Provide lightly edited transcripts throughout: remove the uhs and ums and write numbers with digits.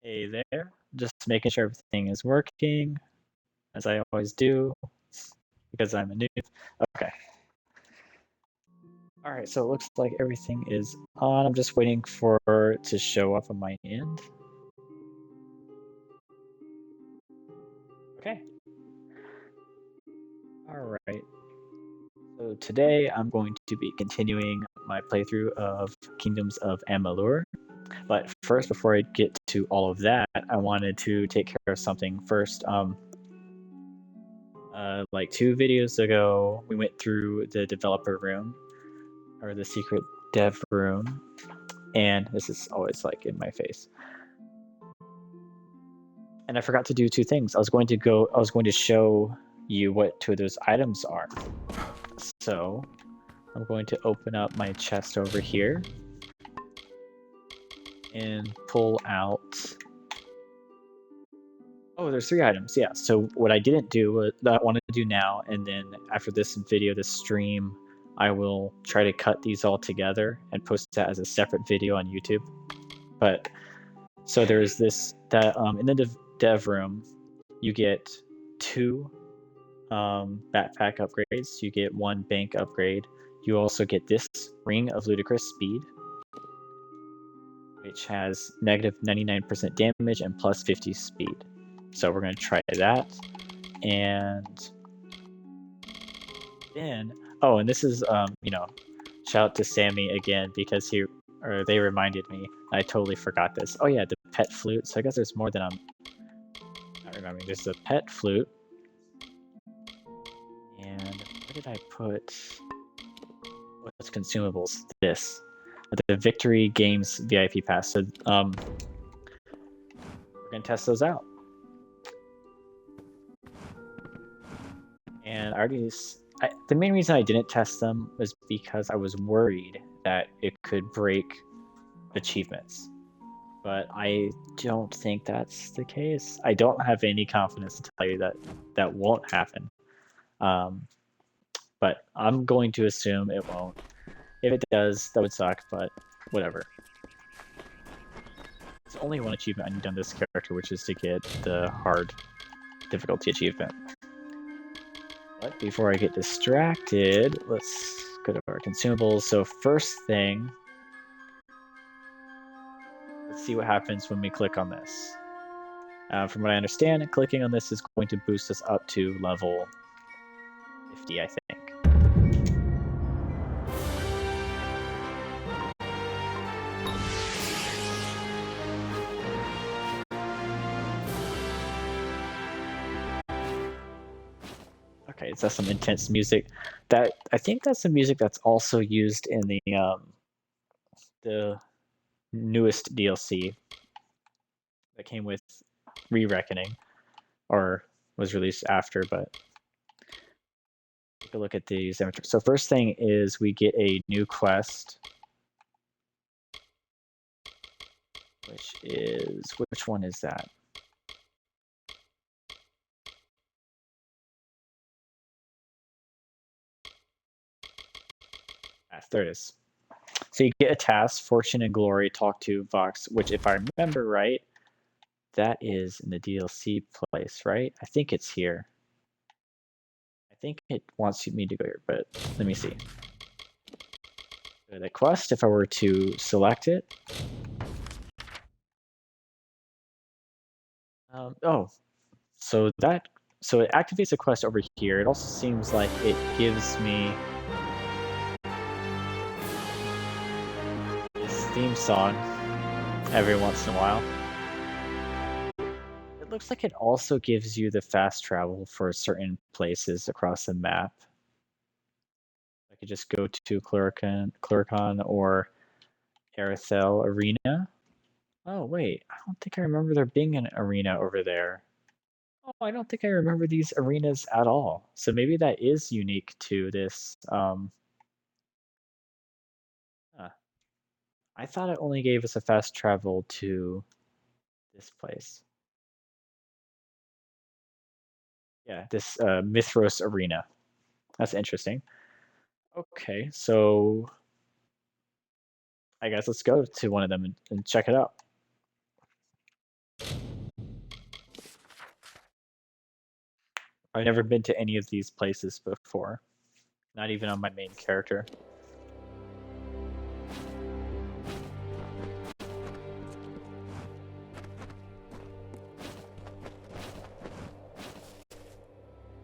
Hey there, just making sure everything is working as I always do because I'm a noob. Okay. All right, so it looks like everything is on. I'm just waiting for it to show up on my end. Okay. All right. So today I'm going to be continuing my playthrough of Kingdoms of Amalur. But first, before I get to all of that, I wanted to take care of something first. Like 2 videos ago, we went through the developer room or the secret dev room, and this is always like in my face. And I forgot to do 2 things. I was going to show you what 2 of those items are. So I'm going to open up my chest over here and pull out. Oh, there's 3 items. Yeah. So what I didn't do, that I want to do now, and then after this video, this stream, I will try to cut these all together and post that as a separate video on YouTube. But so there's this that in the dev room, you get 2 backpack upgrades. You get 1 bank upgrade. You also get this Ring of Ludicrous Speed, which has negative 99% damage and plus 50 speed. So we're going to try that. And then, oh, and this is, shout out to Sammy again because they reminded me. I totally forgot this. Oh yeah, the pet flute. So I guess there's more than I'm not remembering. There's the pet flute. And where did I put? What's consumables? This. The Victory Games VIP Pass. So we're gonna test those out. And the main reason I didn't test them was because I was worried that it could break achievements. But I don't think that's the case. I don't have any confidence to tell you that that won't happen. But I'm going to assume it won't. If it does, that would suck, but whatever. There's only 1 achievement I need on this character, which is to get the hard difficulty achievement. But before I get distracted, let's go to our consumables. So first thing, let's see what happens when we click on this. From what I understand, clicking on this is going to boost us up to level 50, I think. Okay, so that's some intense music. I think that's the music that's also used in the newest DLC that came with Re-Reckoning, or was released after, but take a look at these. So first thing is we get a new quest, which one is that? There it is. So you get a task, Fortune and Glory, talk to Vox, which if I remember right, that is in the DLC place, right? I think it's here. I think it wants me to go here, but let me see. The quest, if I were to select it. So it activates a quest over here. It also seems like it gives me this theme song every once in a while. It looks like it also gives you the fast travel for certain places across the map. I could just go to Cluracan or Arethel Arena. Oh wait, I don't think I remember there being an arena over there. Oh, I don't think I remember these arenas at all. So maybe that is unique to this. I thought it only gave us a fast travel to this place. Yeah, this Mithros Arena. That's interesting. Okay, so I guess let's go to one of them and check it out. I've never been to any of these places before. Not even on my main character.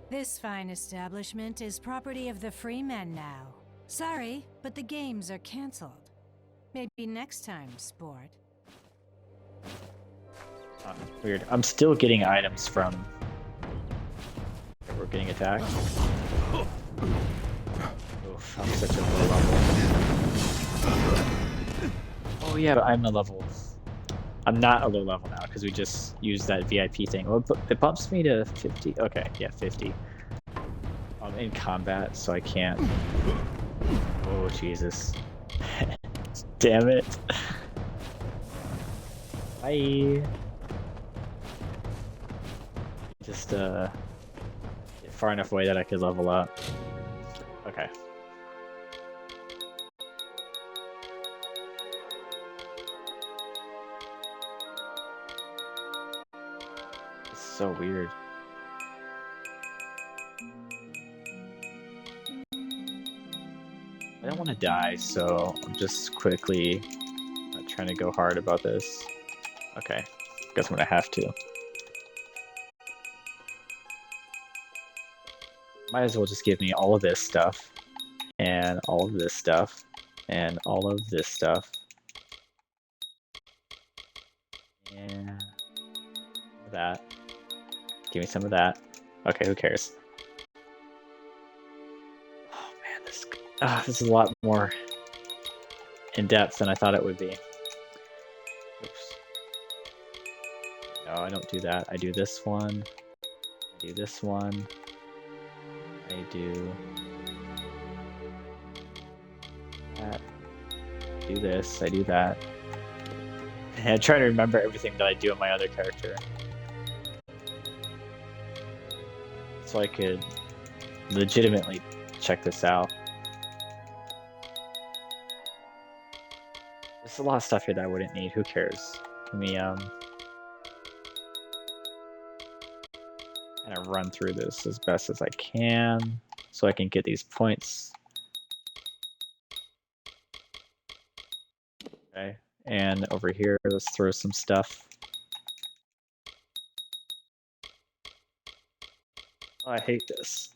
This fine establishment is property of the Freemen now. Sorry, but the games are cancelled. Maybe next time, sport. Weird. I'm still getting items from... We're getting attacked. Oof, I'm such a low level. Oh yeah, but I'm a level... I'm not a low level now, because we just used that VIP thing. Well, it bumps me to 50? Okay, yeah, 50. I'm in combat, so I can't... Oh, Jesus. Damn it. Bye. Just, get far enough away that I could level up. Okay. It's so weird. I don't want to die, so I'm just quickly trying to go hard about this. Okay, guess I'm gonna have to. Might as well just give me all of this stuff, and all of this stuff, and all of this stuff. And that. Give me some of that. Okay, who cares? Oh man, this is a lot more in depth than I thought it would be. Oops. No, I don't do that. I do this one. I do this one. I do that. I do this. I do that. And I try to remember everything that I do in my other character, so I could legitimately check this out. There's a lot of stuff here that I wouldn't need. Who cares? Let me kind of run through this as best as I can so I can get these points. Okay, and over here, let's throw some stuff. Oh, I hate this.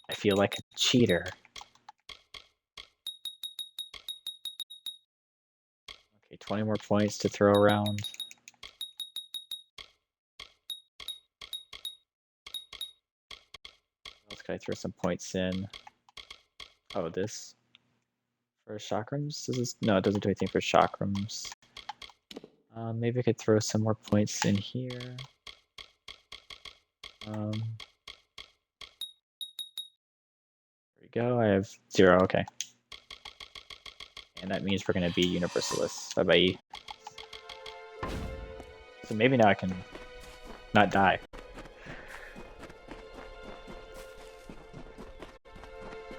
I feel like a cheater. Okay, 20 more points to throw around. What else can I throw some points in? Oh, this. For chakrams? No, it doesn't do anything for chakrams. Maybe I could throw some more points in here. There we go, I have 0, okay. And that means we're gonna be Universalists. Bye-bye. So maybe now I can not die.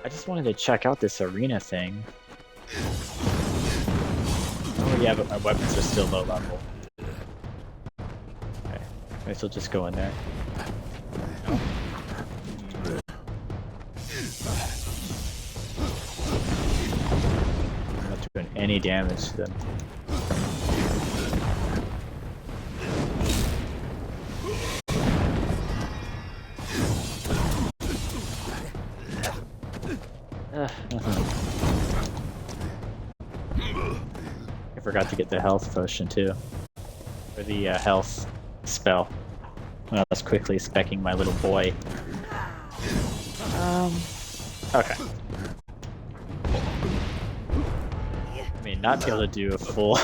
I just wanted to check out this arena thing. Oh yeah, but my weapons are still low level. Okay, I guess I'll just go in there. No. I'm not doing any damage to them. I forgot to get the health potion too. Or the health spell. When I was quickly specking my little boy. Okay. I mean, not be able to do a full...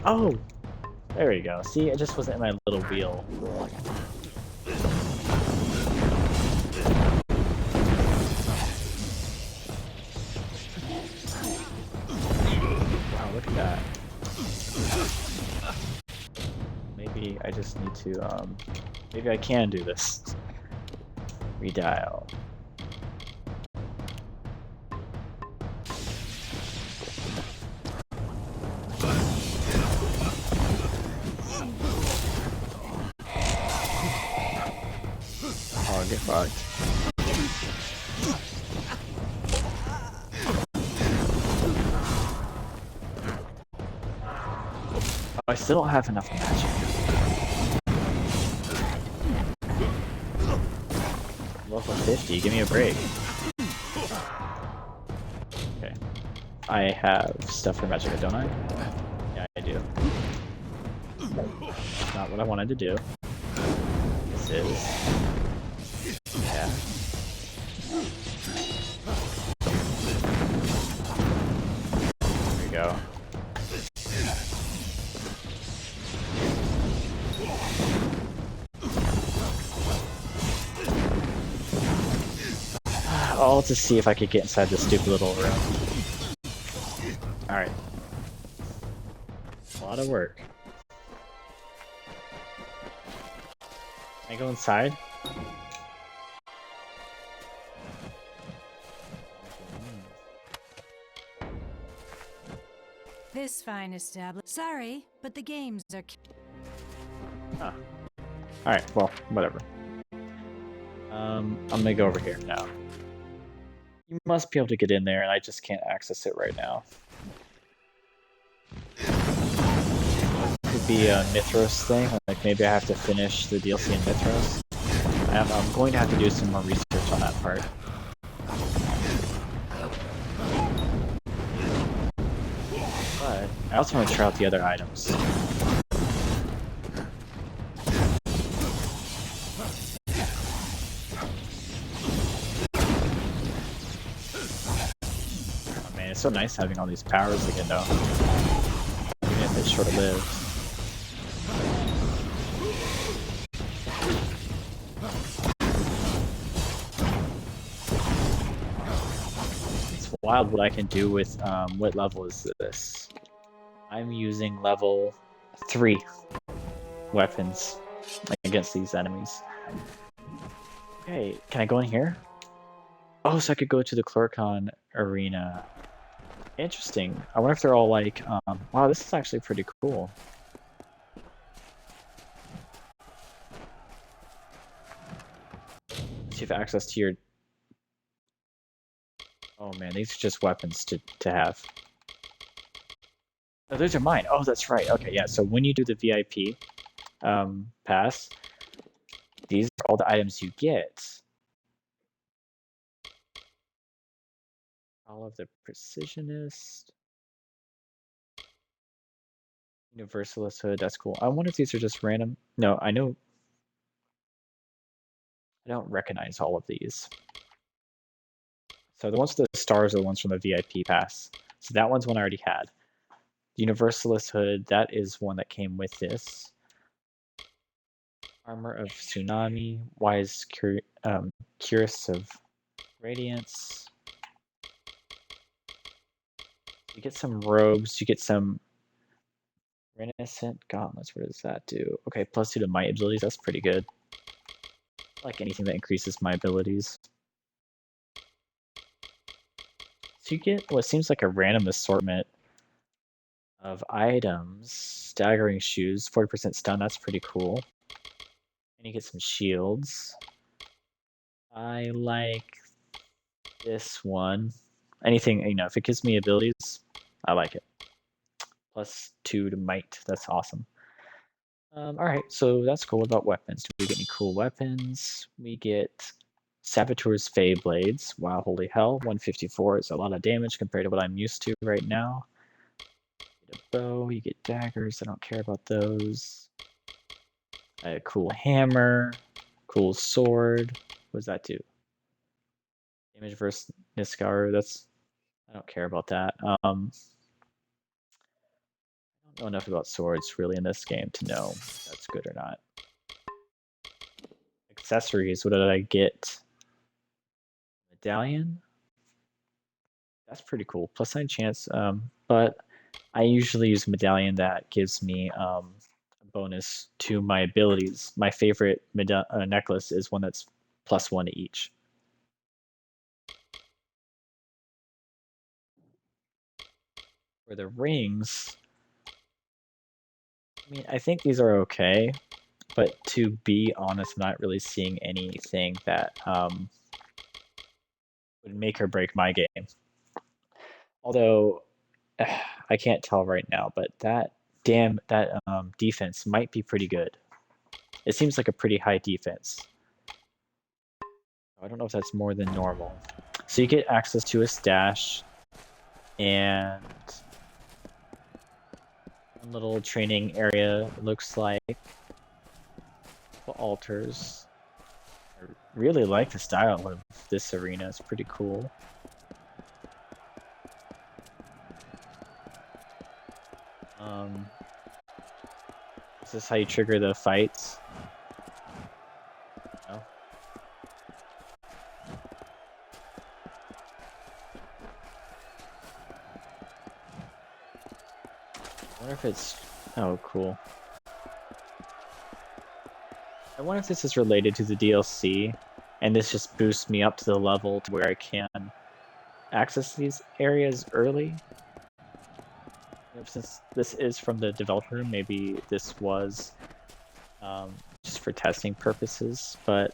oh! There we go. See, it just wasn't in my little wheel. Wow, look at that. Maybe I just need to, maybe I can do this. Redial. I still don't have enough magic. Level 50, give me a break. Okay. I have stuff for magic, don't I? Yeah, I do. That's not what I wanted to do. This is... Yeah. There we go. I'll just see if I could get inside this stupid little room. Alright. A lot of work. Can I go inside? This fine establishment. Sorry, but the games are. Huh. Alright, well, whatever. I'm gonna go over here now. You must be able to get in there, and I just can't access it right now. Could be a Mithras thing, like maybe I have to finish the DLC in Mithras. I'm going to have to do some more research on that part. But I also want to try out the other items. It's so nice having all these powers again, though. Even if it's short-lived. It's wild what I can do with, what level is this? I'm using level 3 weapons against these enemies. Okay, can I go in here? Oh, so I could go to the Chloricon arena. Interesting. I wonder if they're all like, wow, this is actually pretty cool. So you have access to your... Oh man, these are just weapons to have. Oh, those are mine. Oh, that's right. Okay, yeah, so when you do the VIP pass, these are all the items you get. All of the Precisionist. Universalist Hood, that's cool. I wonder if these are just random. No, I know. I don't recognize all of these. So the ones with the stars are the ones from the VIP pass. So that one's one I already had. Universalist Hood, that is one that came with this. Armor of Tsunami, Wise Cuirass of Radiance. You get some robes, you get some Renaissance Gauntlets. What does that do? Okay, +2 to might abilities, that's pretty good. I like anything that increases my abilities. So you get what seems like a random assortment of items. Staggering Shoes, 40% stun, that's pretty cool. And you get some shields. I like this one. Anything, you know, if it gives me abilities, I like it. +2 to might, that's awesome. Alright, so that's cool. What about weapons? Do we get any cool weapons? We get Saboteur's Fey Blades. Wow, holy hell. 154 is a lot of damage compared to what I'm used to right now. You get a bow, you get daggers. I don't care about those. A cool hammer. Cool sword. What does that do? Damage versus Niskaru. That's... I don't care about that. I don't know enough about swords really in this game to know if that's good or not. Accessories. What did I get? Medallion. That's pretty cool. +9 chance. But I usually use medallion that gives me a bonus to my abilities. My favorite necklace is one that's +1 to each. For the rings, I mean, I think these are okay, but to be honest, I'm not really seeing anything that would make or break my game. Although, I can't tell right now, but that damn, that defense might be pretty good. It seems like a pretty high defense. I don't know if that's more than normal. So you get access to a stash and a little training area, it looks like. Altars. I really like the style of this arena, it's pretty cool. Is this how you trigger the fights? No. I wonder if it's... Oh, cool. I wonder if this is related to the DLC, and this just boosts me up to the level to where I can access these areas early. Since this is from the developer, maybe this was just for testing purposes, but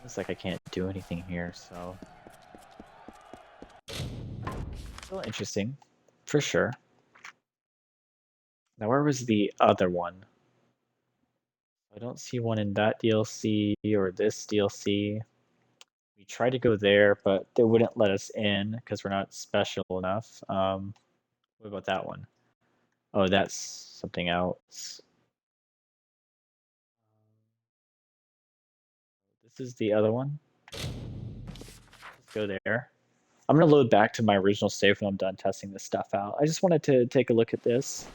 it's like I can't do anything here, so still interesting, for sure. Now, where was the other one? I don't see one in that DLC or this DLC. We tried to go there, but they wouldn't let us in because we're not special enough. What about that one? Oh, that's something else. This is the other one. Let's go there. I'm going to load back to my original save when I'm done testing this stuff out. I just wanted to take a look at this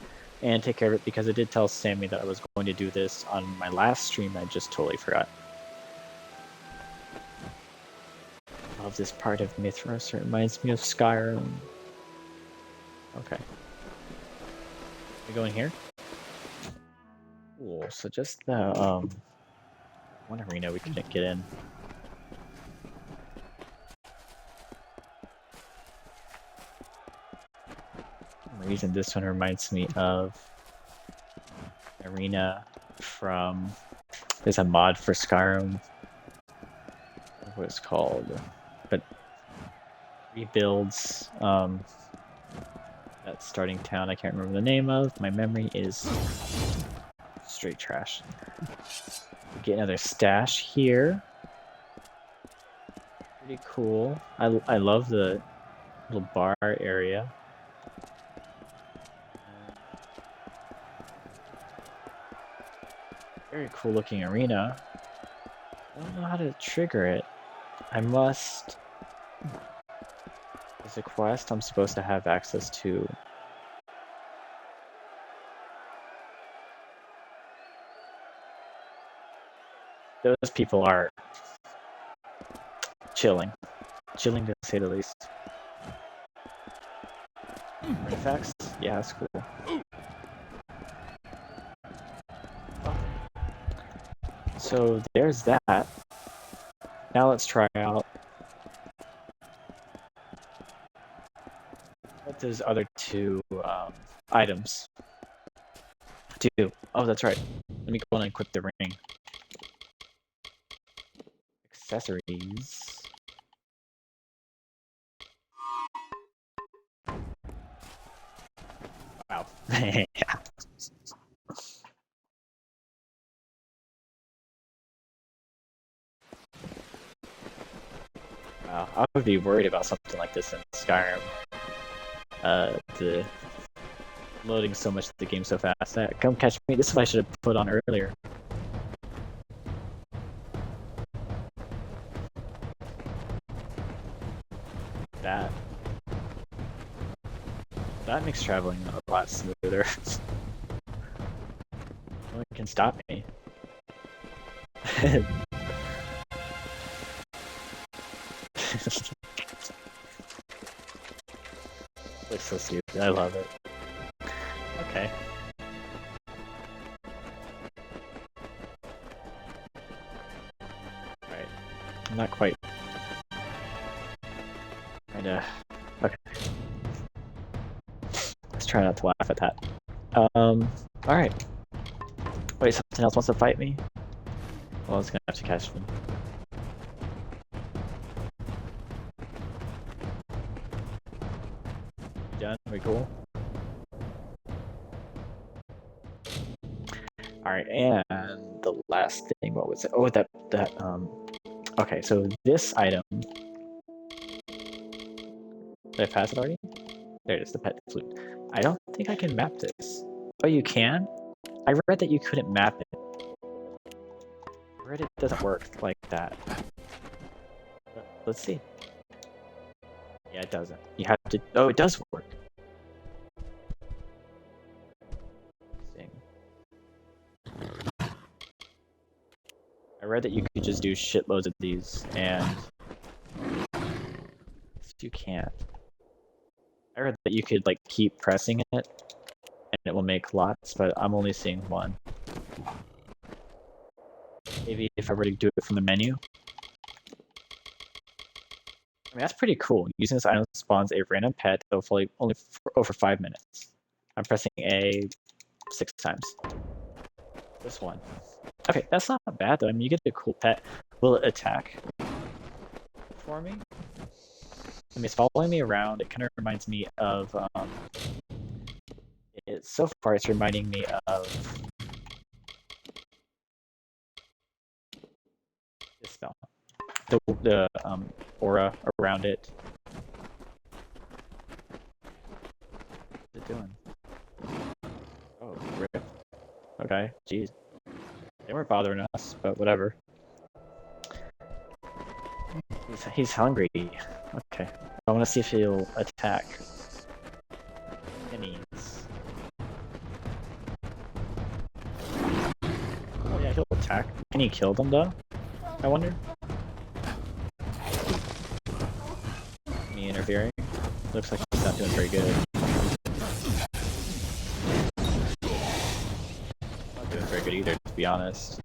and take care of it because I did tell Sammy that I was going to do this on my last stream. I just totally forgot. I love this part of Mithras. It reminds me of Skyrim. Okay. We go in here? Cool. So just the one arena we couldn't get in. For some reason this one reminds me of arena from... There's a mod for Skyrim. What it's called, but rebuilds that starting town I can't remember the name of. My memory is straight trash. Get another stash here. Pretty cool. I love the little bar area. Very cool looking arena. I don't know how to trigger it. I must... As a quest, I'm supposed to have access to... Those people are... chilling. Chilling to say the least. Artifacts? Yeah, that's cool. Oh. So there's that. Now let's try out what those other two items do. Oh, that's right. Let me go on and equip the ring. Accessories. Wow. Yeah. Wow, I would be worried about something like this in Skyrim. The loading so much the game so fast. Come catch me. This is what I should have put on earlier. That makes traveling a lot smoother. No one can stop me. Looks so stupid. I love it. Okay. Alright. I'm not quite. Kinda. Okay. Let's try not to laugh at that. Alright. Wait, something else wants to fight me? Well, I was gonna have to catch them. Done? We cool? Alright, and the last thing, what was it? Oh, okay, so this item, did I pass it already? There it is, the pet flute. I don't think I can map this. Oh, you can? I read that you couldn't map it. I read it doesn't work like that. Let's see. Yeah, it doesn't. You have to. Oh, it does work. I read that you could just do shitloads of these, and you can't. I read that you could like keep pressing it, and it will make lots, but I'm only seeing one. Maybe if I were to do it from the menu. I mean, that's pretty cool. Using this item spawns a random pet that will only for over 5 minutes. I'm pressing A 6 times. This one. Okay, that's not bad though. I mean, you get a cool pet. Will it attack for me? I mean, it's following me around. It kind of reminds me of. So far, it's reminding me of this spell. The aura around it. What's it doing? Oh, rip. Okay, jeez. They weren't bothering us, but whatever. He's hungry. Okay. I want to see if he'll attack. Enemies. Oh yeah, he'll attack. Can he kill them though? I wonder. Me interfering. Looks like he's not doing very good. Not doing very good either, to be honest.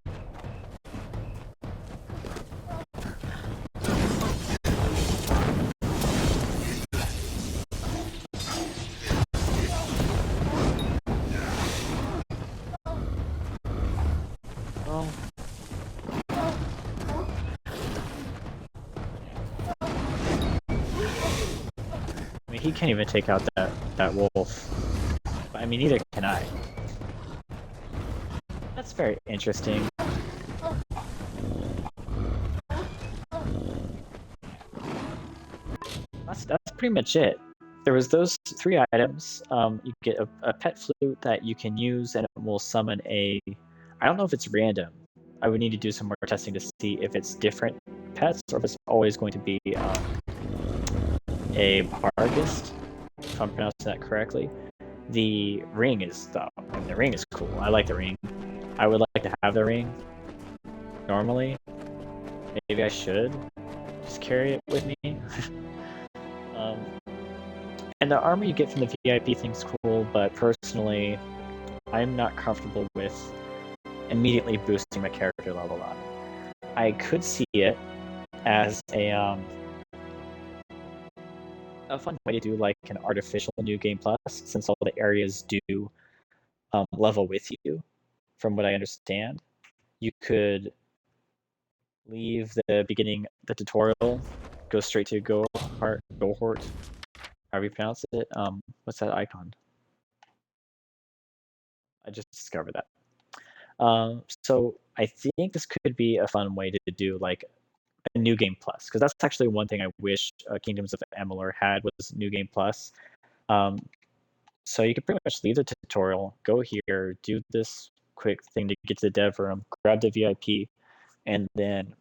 Well, I mean, he can't even take out that wolf. I mean, neither can I. That's very interesting. That's pretty much it. There was those 3 items. You get a pet flute that you can use, and it will summon a. I don't know if it's random. I would need to do some more testing to see if it's different pets or if it's always going to be a Barghest, if I'm pronouncing that correctly. The ring is the ring is cool. I like the ring. I would like to have the ring. Normally, maybe I should just carry it with me. And the armor you get from the VIP thing's cool, but personally, I'm not comfortable with immediately boosting my character level up. I could see it as a fun way to do like an artificial New Game Plus, since all the areas do level with you. From what I understand, you could leave the beginning, the tutorial, go straight to Gohort, however you pronounce it. What's that icon? I just discovered that. So I think this could be a fun way to do like a New Game Plus, because that's actually one thing I wish Kingdoms of Amalur had, was New Game Plus. So you could pretty much leave the tutorial, go here, do this quick thing to get to the dev room, grab the VIP, and then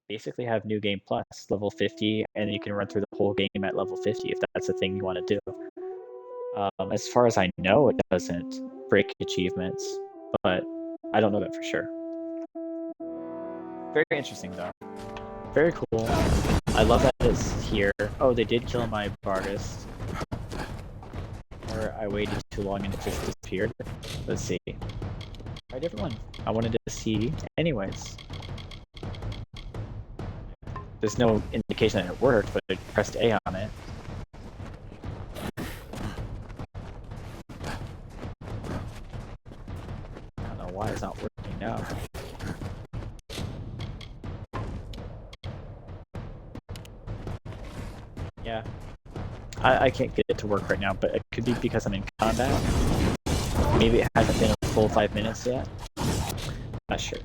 basically have New Game Plus level 50, and you can run through the whole game at level 50 if that's the thing you want to do. As far as I know, it doesn't break achievements, but I don't know that for sure. Very interesting though. Very cool. I love that it's here. Oh, they did kill my Barghest. Or I waited too long and it just disappeared. Let's see. Try a different one. I wanted to see anyways. There's no indication that it worked, but I pressed A on it. I don't know why it's not working now. Yeah. I can't get it to work right now, but it could be because I'm in combat. Maybe it hasn't been a full 5 minutes yet. Not sure.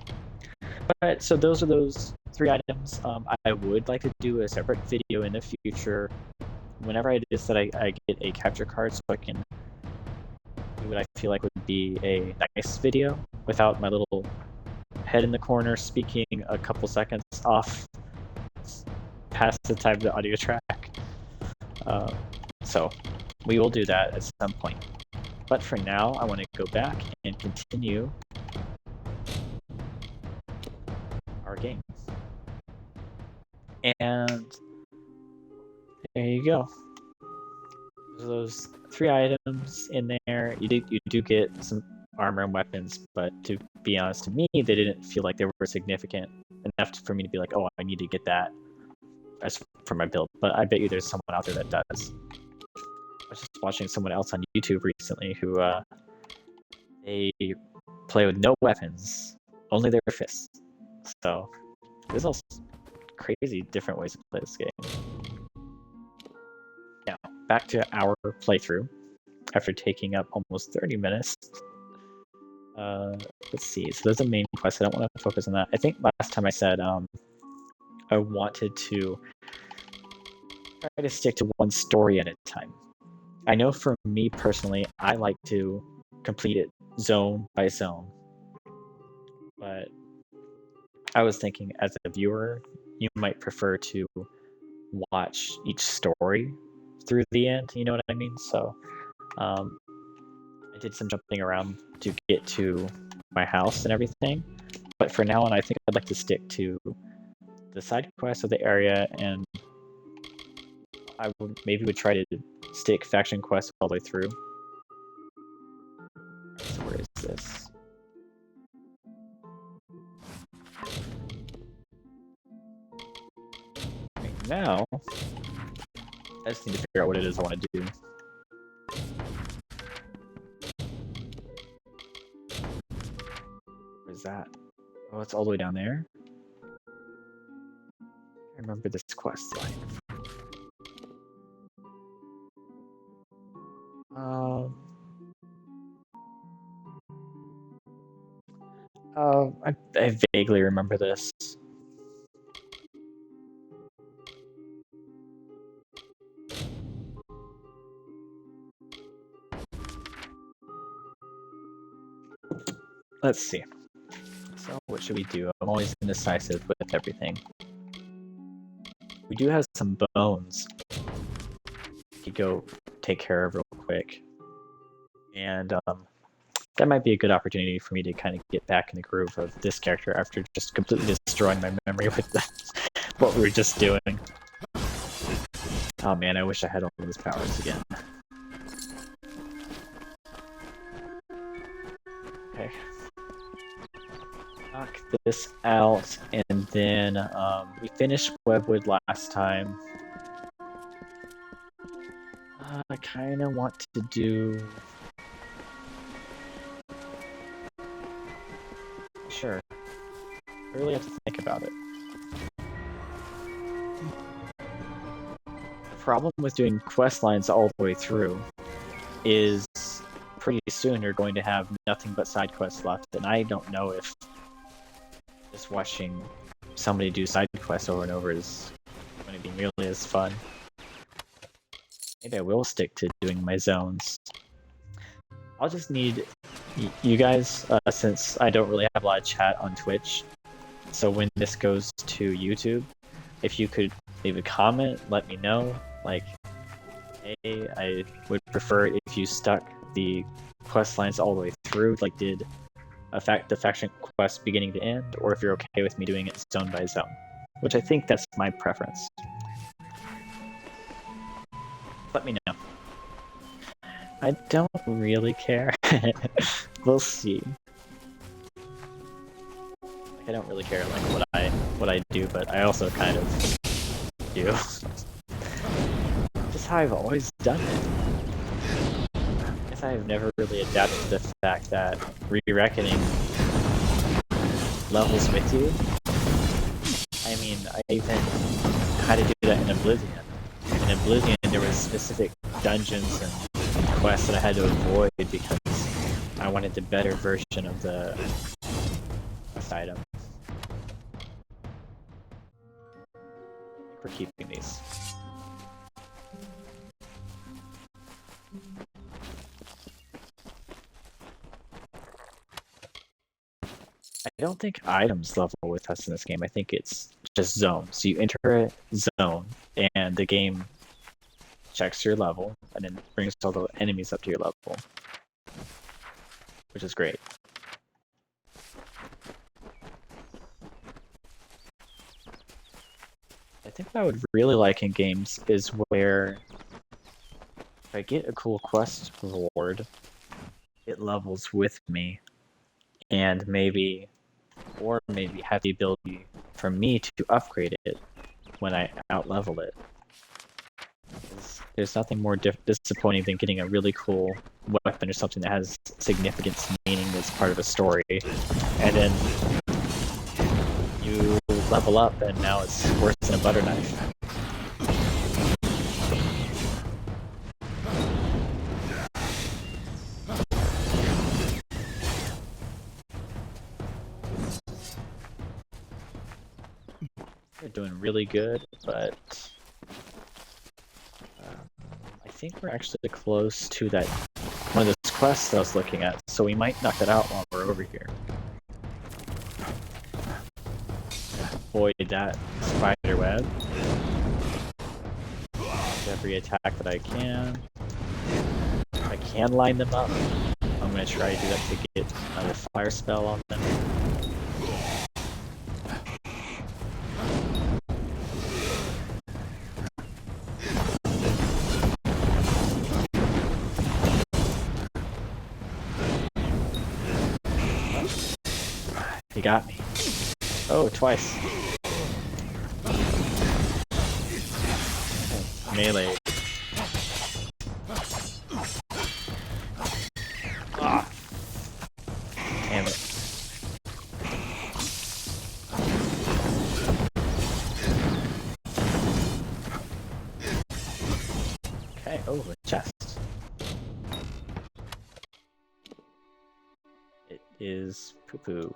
But so those are those 3 items. I would like to do a separate video in the future. Whenever I decide I get a capture card, so I can do what I feel like would be a nice video without my little head in the corner speaking a couple seconds off past the time of the audio track. So we will do that at some point. But for now, I want to go back and continue our game. And there you go. Those 3 items in there. You do get some armor and weapons, but to be honest, to me, they didn't feel like they were significant enough for me to be like, oh, I need to get that as for my build. But I bet you there's someone out there that does. I was just watching someone else on YouTube recently who they play with no weapons, only their fists. So there's all crazy different ways to play this game. Now, back to our playthrough after taking up almost 30 minutes. Let's see, so there's a main quest. I don't want to focus on that. I think last time I said I wanted to try to stick to one story at a time. I know for me personally, I like to complete it zone by zone. But I was thinking as a viewer, you might prefer to watch each story through the end, you know what I mean? So I did some jumping around to get to my house and everything, but for now on I think I'd like to stick to the side quests of the area, and I would try to stick faction quests all the way through. So where is this? Right now I just need to figure out what it is I want to do. Where's that? Oh, it's all the way down there. I remember this quest line. I vaguely remember this. Let's see. So what should we do? I'm always indecisive with everything. We do have some bones we could go take care of real quick. And that might be a good opportunity for me to kind of get back in the groove of this character after just completely destroying my memory with what we were just doing. Oh man, I wish I had all of his powers again. Okay. Knock this out, and then we finished Webwood last time. I kind of want to do... Sure. I really have to think about it. The problem with doing quest lines all the way through is pretty soon you're going to have nothing but side quests left, and I don't know if just watching somebody do side quests over and over is going to be nearly as fun. Maybe I will stick to doing my zones. I'll just need you guys, since I don't really have a lot of chat on Twitch, so when this goes to YouTube, if you could leave a comment, let me know, like, hey, I would prefer if you stuck the quest lines all the way through, like did the faction quest beginning to end, or if you're okay with me doing it zone by zone, which I think that's my preference. Let me know. I don't really care. We'll see. Like, I don't really care like what I do, but I also kind of do. Just how I've always done it. I guess I've never really adapted to the fact that Re-Reckoning levels with you. I mean, I even had to do that in Oblivion. In Oblivion, there was specific dungeons and quests that I had to avoid because I wanted the better version of the quest item. We're keeping these. I don't think items level with us in this game. I think it's just zones. You enter a zone, and the game checks your level, and then brings all the enemies up to your level, which is great. I think what I would really like in games is where if I get a cool quest reward, it levels with me, and maybe have the ability for me to upgrade it when I outlevel it. There's nothing more disappointing than getting a really cool weapon or something that has significance and meaning as part of a story, and then you level up and now it's worse than a butter knife. We're doing really good, but I think we're actually close to that one of those quests I was looking at, so we might knock that out while we're over here. Avoid that spider web. Every attack that I can. If I can line them up, I'm gonna try to do that to get another fire spell on them. He got me. Oh, twice. Melee. Ah. Damn it. Okay, oh, a chest. It is poo-poo.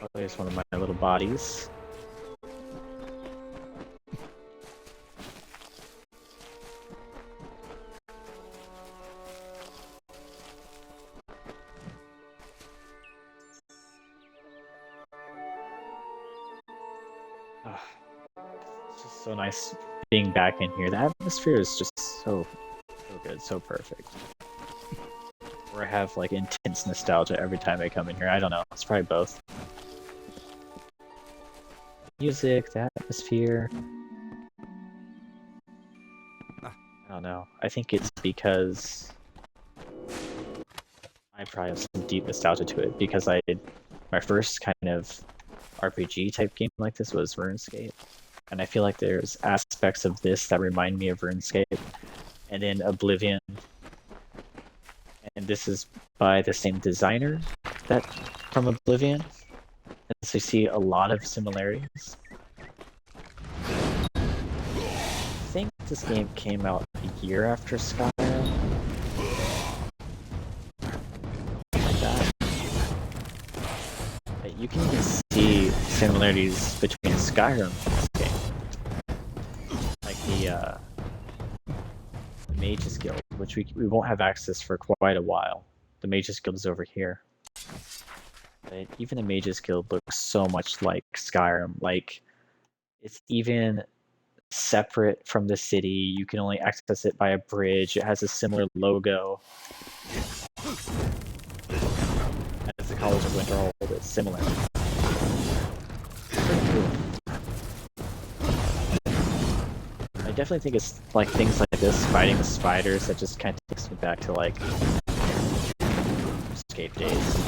Oh, there's one of my little bodies. Oh, it's just so nice being back in here. The atmosphere is just so good, so perfect. Or I have like intense nostalgia every time I come in here. I don't know. It's probably both. Music, the atmosphere. I don't know. I think it's because I probably have some deep nostalgia to it because my first kind of RPG type game like this was RuneScape. And I feel like there's aspects of this that remind me of RuneScape. And then Oblivion. And this is by the same designer that from Oblivion. And so you see a lot of similarities. I think this game came out a year after Skyrim. Like that. But you can even see similarities between Skyrim and this game. Like the Mage's Guild, which we won't have access for quite a while. The Mage's Guild is over here. But even the Mage's Guild looks so much like Skyrim. Like, it's even separate from the city. You can only access it by a bridge. It has a similar logo as the College of Winterhold. It's similar. Pretty cool. I definitely think it's like things like this, fighting the spiders, that just kind of takes me back to like escape days.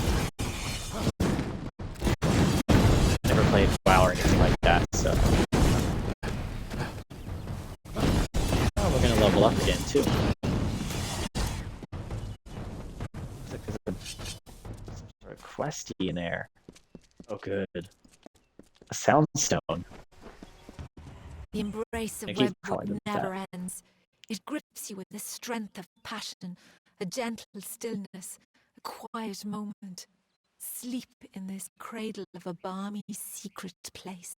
Never played WoW or anything like that, so. Oh, we're gonna level up again too. Looks like there's some sort of questy in there. Oh, good. A sound stone. The embrace of I keep calling Webwood it never that. ends. It grips you with the strength of passion, A gentle stillness, a quiet moment. Sleep in this cradle of a balmy, secret place.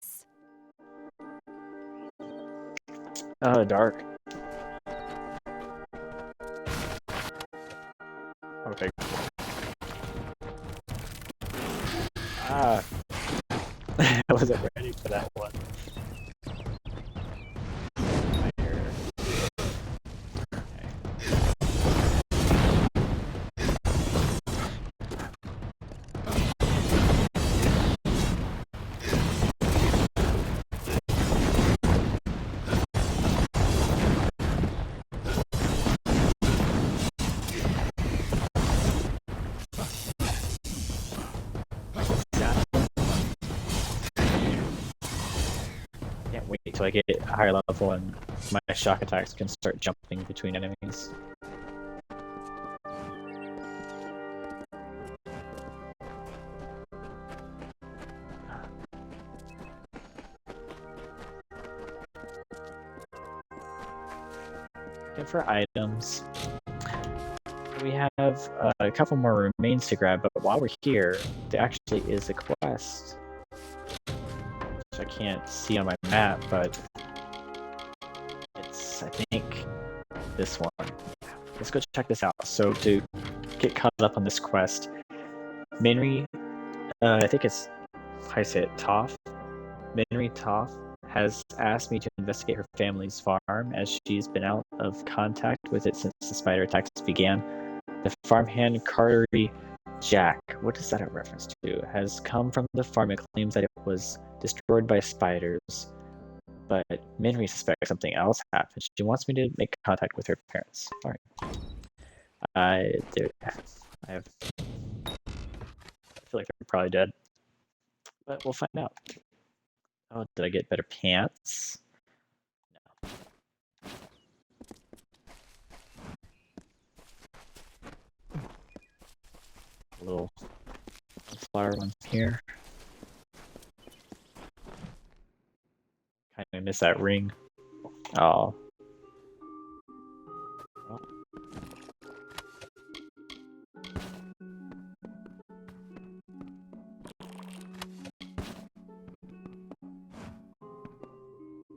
Dark. Okay. Ah. I wasn't ready for that one. Fire. Can't wait till I get a higher level and my shock attacks can start jumping between enemies. And for items, we have a couple more remains to grab, but while we're here, there actually is a quest. Which I can't see on my map, but it's, I think, this one. Let's go check this out. So to get caught up on this quest, Minri, I think it's, how do I say it, Toph? Minri Toph has asked me to investigate her family's farm as she's been out of contact with it since the spider attacks began. The farmhand Cartery Jack, what is that a reference to, has come from the farm and claims that it was destroyed by spiders. But Minri suspects something else happened. She wants me to make contact with her parents. Alright. I feel like they're probably dead. But we'll find out. Oh, did I get better pants? No. A little flower one here. Kind of miss that ring. Oh. Well.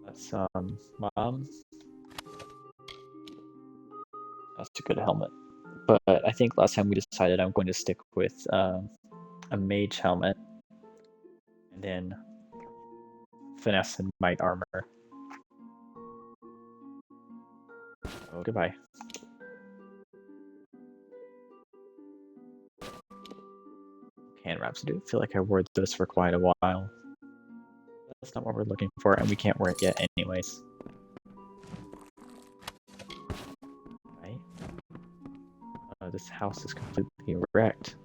That's Mom. That's a good helmet. But I think last time we decided I'm going to stick with a mage helmet. And then finesse and might armor. Oh, goodbye. Hand wraps. I do feel like I wore this for quite a while. That's not what we're looking for, and we can't wear it yet anyways. Right? This house is completely wrecked.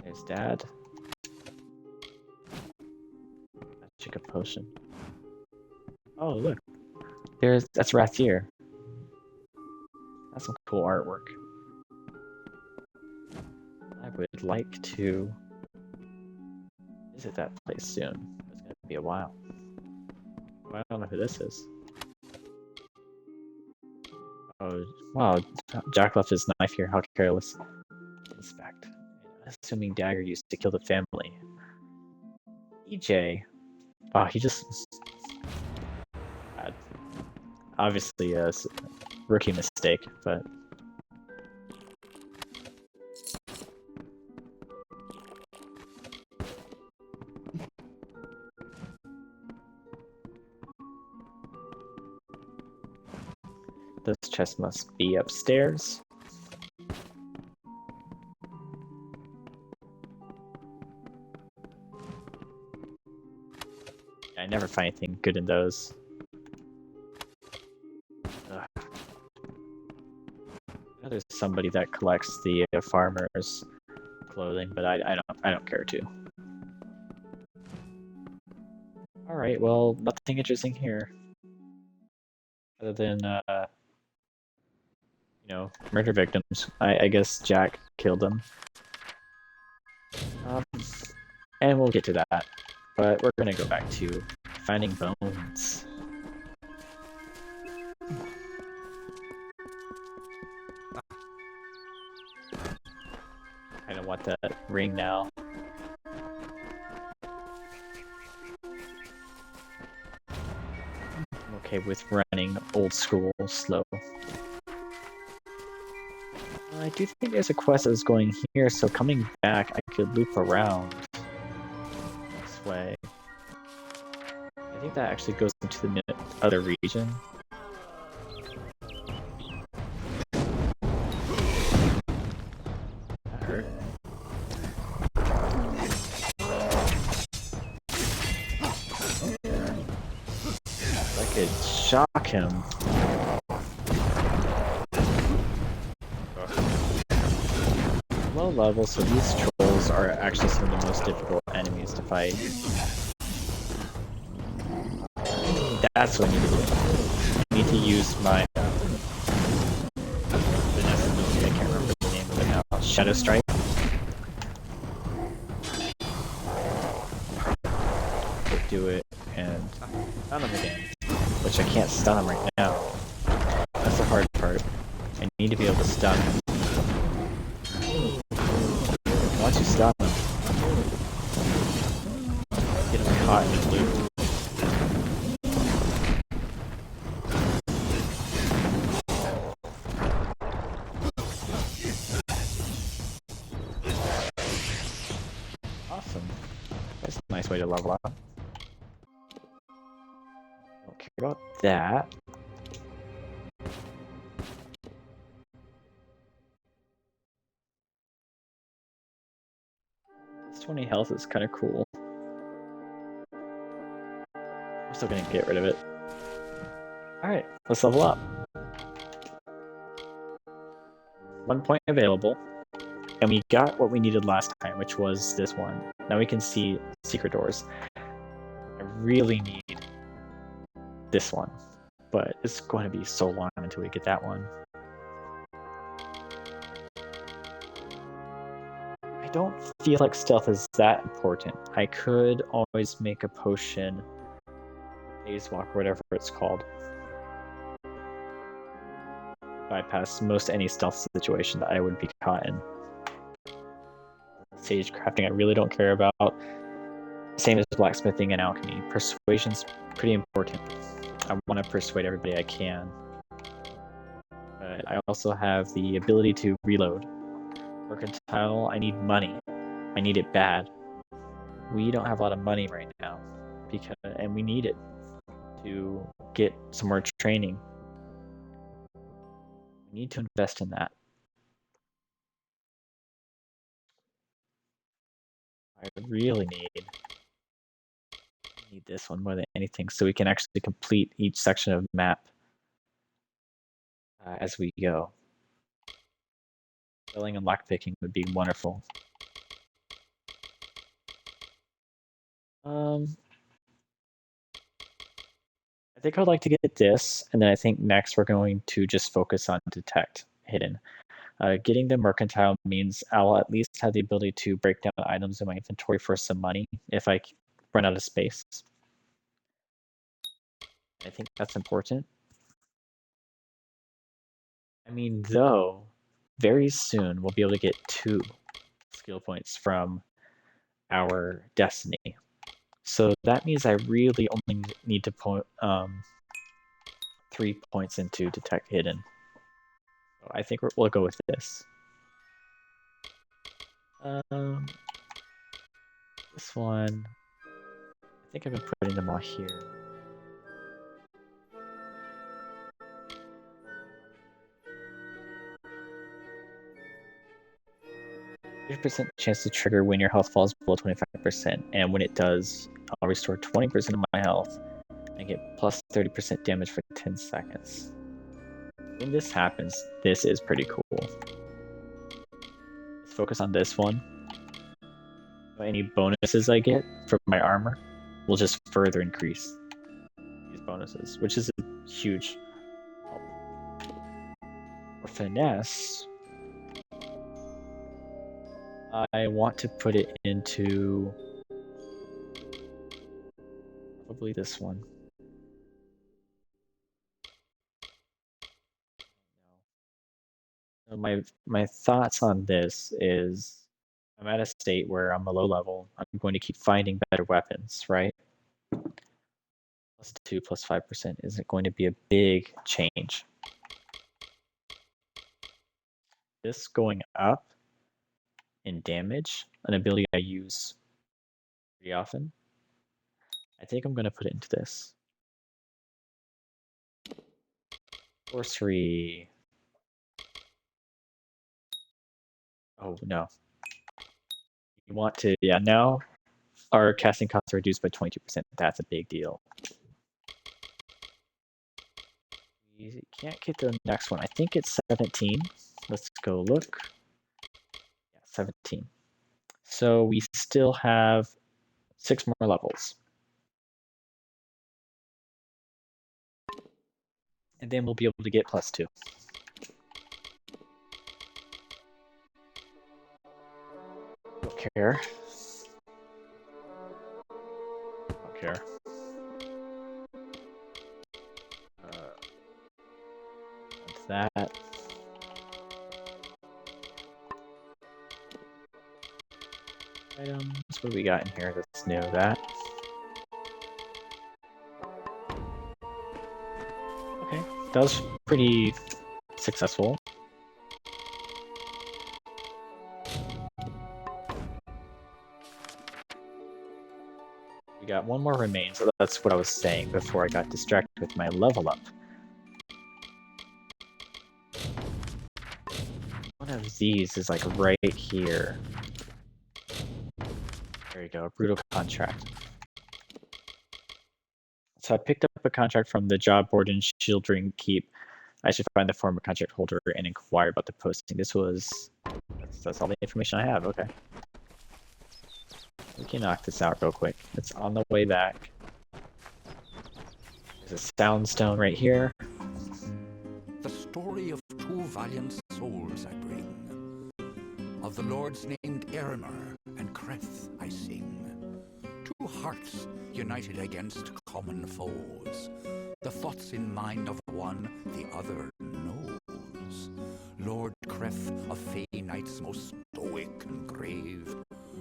There's Dad. Magic a potion. Oh, look. That's Rathier. That's some cool artwork. I would like to visit that place soon. It's gonna be a while. Oh, I don't know who this is. Oh, wow. Jack left his knife here. How careless. Inspect. Assuming Dagger used to kill the family. EJ. Oh, he just... obviously a rookie mistake, but... This chest must be upstairs. I never find anything good in those. Ugh. I know there's somebody that collects the farmers' clothing, but I don't care to. All right, well, nothing interesting here, other than you know, murder victims. I guess Jack killed them. And we'll get to that. But we're gonna go back to finding bones. I want that ring now. I'm okay with running old school slow. I do think there's a quest that's going here, so coming back I could loop around this way. I think that actually goes into the other region. That hurt. I could shock him. Low level, so these trolls are actually some of the most difficult enemies to fight. That's what I need to do. I need to use my Vanessa ability. I can't remember the name of it now. Shadow Strike. Do it and stun him again, which I can't stun him right now. That's the hard part. I need to be able to stun him. Once you stun him, get him caught in the loop. Awesome. That's a nice way to level up. Don't care about that. This 20 health is kind of cool. I'm still gonna get rid of it. Alright, let's level up. 1 point available. And we got what we needed last time, which was this one. Now we can see secret doors. I really need this one, but it's going to be so long until we get that one. I don't feel like stealth is that important. I could always make a potion, maze walk, whatever it's called. Bypass most any stealth situation that I would be caught in. Sage crafting I really don't care about. Same as blacksmithing and alchemy. Persuasion's pretty important. I want to persuade everybody I can. But I also have the ability to reload. Mercantile, I need money. I need it bad. We don't have a lot of money right now, and we need it to get some more training. We need to invest in that. I really need this one more than anything, so we can actually complete each section of the map as we go. Selling and lockpicking would be wonderful. I think I'd like to get this, and then I think next we're going to just focus on detect hidden. Getting the mercantile means I'll at least have the ability to break down items in my inventory for some money if I run out of space. I think that's important. I mean, though, very soon we'll be able to get 2 skill points from our destiny. So that means I really only need to put 3 points into detect hidden. So I think we'll go with this. This one, I think I've been putting them all here. 50% chance to trigger when your health falls below 25%, and when it does, I'll restore 20% of my health and get plus 30% damage for 10 seconds. When this happens, this is pretty cool. Let's focus on this one. Any bonuses I get from my armor will just further increase these bonuses, which is a huge help. For finesse, I want to put it into probably this one. No. My thoughts on this is I'm at a state where I'm a low level. I'm going to keep finding better weapons, right? +2 +5% isn't going to be a big change. This going up in damage, an ability I use pretty often. I think I'm going to put it into this. Sorcery. Oh, no. You want to, yeah, now our casting costs are reduced by 22%. That's a big deal. We can't get the next one. I think it's 17. Let's go look. Yeah, 17. So we still have 6 more levels. And then we'll be able to get +2. Don't care. Don't care. That's that. Items. What do we got in here that's new? That. Okay. That was pretty successful. We got one more remain, so that's what I was saying before I got distracted with my level up. One of these is like right here. There you go, brutal contract. So I picked up a contract from the job board in Shieldring Keep. I should find the former contract holder and inquire about the posting. This was... That's all the information I have, okay. We can knock this out real quick. It's on the way back. There's a soundstone right here. The story of two valiant souls I bring. Of the lords named Eremer and Kreth I sing. Two hearts united against common foes. The thoughts in mind of one the other knows. Lord Kreth of Fey Knight's most stoic and grave.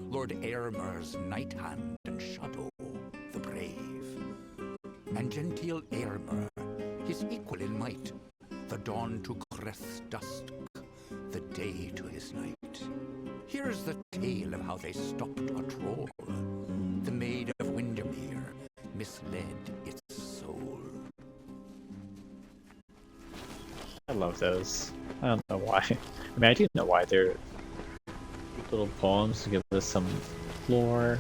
Lord Eremer's night hand and shadow, the brave. And genteel Eremer, his equal in might, the dawn to Kreth's dusk, the day to his night. Here's the tale of how they stopped a troll. The maid of Windermere misled its soul. I love those. I don't know why. I mean, I do know why. They're little poems to give us some lore.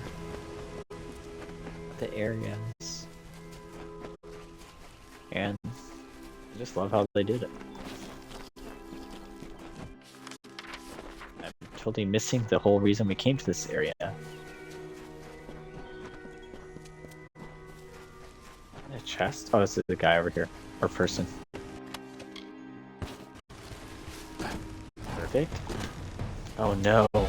The areas. And I just love how they did it. I'm totally missing the whole reason we came to this area. A chest? Oh, this is the guy over here. Or person. Perfect. Oh no. Oh,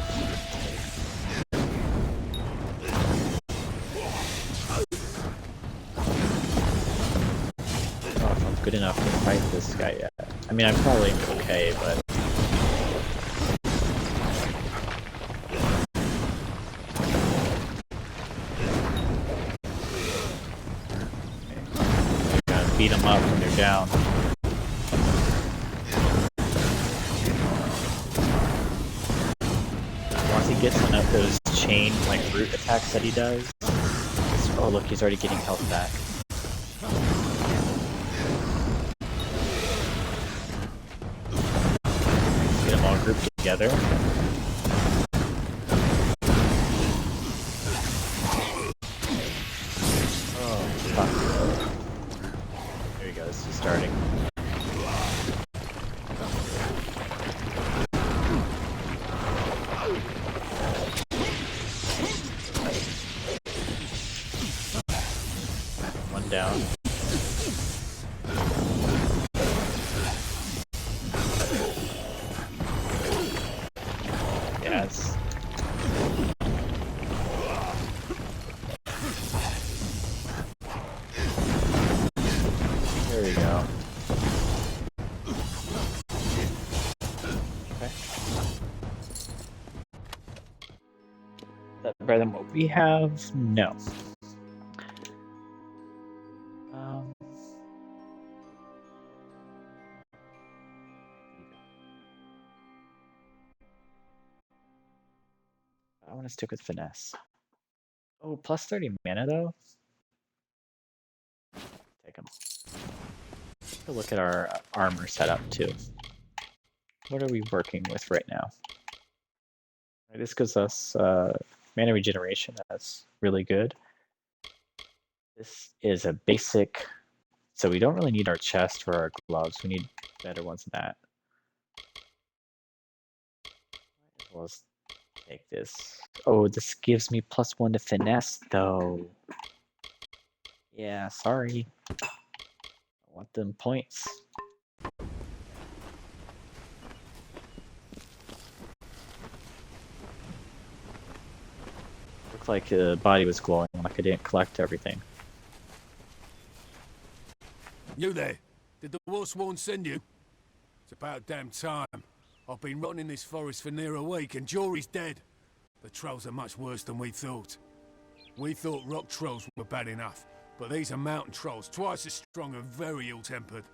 if I'm good enough to fight this guy yet. I mean, I'm probably okay, but... Okay. Gotta beat them up when they're down. Once he gets one of those chain, like, root attacks that he does... Oh look, he's already getting health back. Get them all grouped together. Oh, fuck. There you go, this is starting. One down. Yes. There we go. Okay. better than what we have? No. I want to stick with finesse. Oh, plus 30 mana though? Take them. Take a look at our armor setup too. What are we working with right now? This gives us mana regeneration. That's really good. This is a basic, so we don't really need our chest for our gloves. We need better ones than that. Might as well take this. Oh, this gives me +1 to finesse though. Yeah, sorry. I want them points. Looked like the body was glowing, like I didn't collect everything. You there? Did the Wolfsworn send you? It's about damn time. I've been rotting in this forest for near a week and Jory's dead. The trolls are much worse than we thought. We thought rock trolls were bad enough, but these are mountain trolls, twice as strong and very ill-tempered.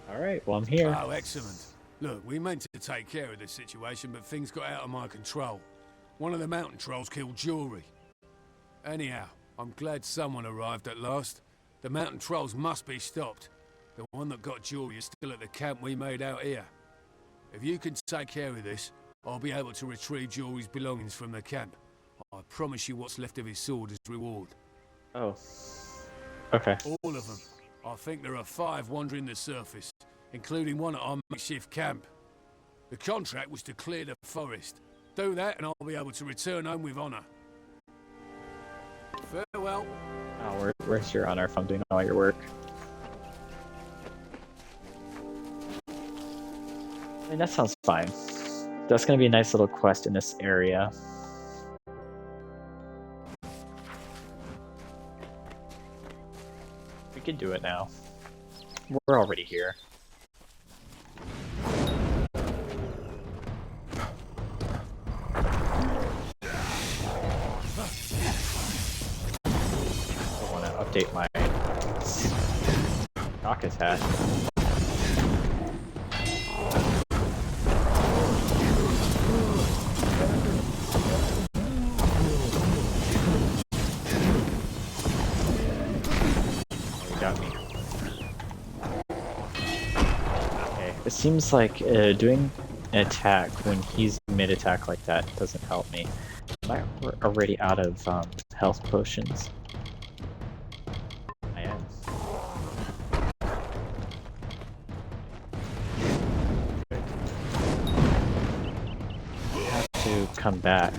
Alright, well I'm here. Oh, excellent. Look, we meant to take care of this situation, but things got out of my control. One of the mountain trolls killed Jory. Anyhow, I'm glad someone arrived at last. The mountain trolls must be stopped. The one that got Jory is still at the camp we made out here. If you can take care of this, I'll be able to retrieve Jory's belongings from the camp. I promise you what's left of his sword as reward. Oh. Okay. All of them. I think there are 5 wandering the surface, including one at our makeshift camp. The contract was to clear the forest. Do that and I'll be able to return home with honor. Farewell. Oh, where's your honor if I'm doing all your work? I mean, that sounds fine. That's gonna be a nice little quest in this area. We can do it now. We're already here. I want to update my rock attack. It seems like doing an attack when he's mid-attack like that doesn't help me. Am I already out of health potions? I am. I have to come back.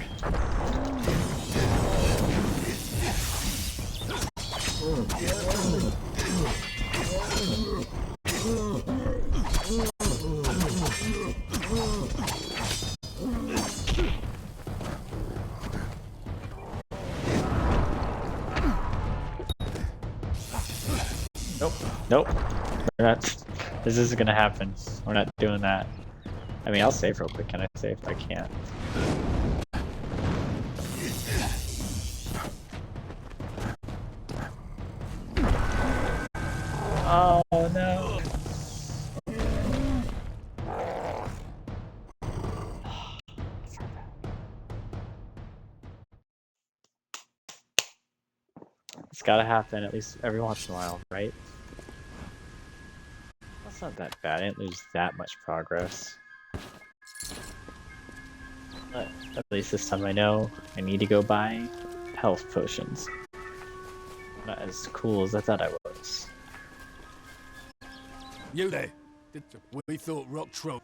Nope. We're not. This isn't gonna happen. We're not doing that. I mean, I'll save real quick. Can I save? I can't. Oh no. It's gotta happen at least every once in a while, right? That's not that bad. I didn't lose that much progress. But at least this time I know I need to go buy health potions. Not as cool as I thought I was. You there? We thought rock troll.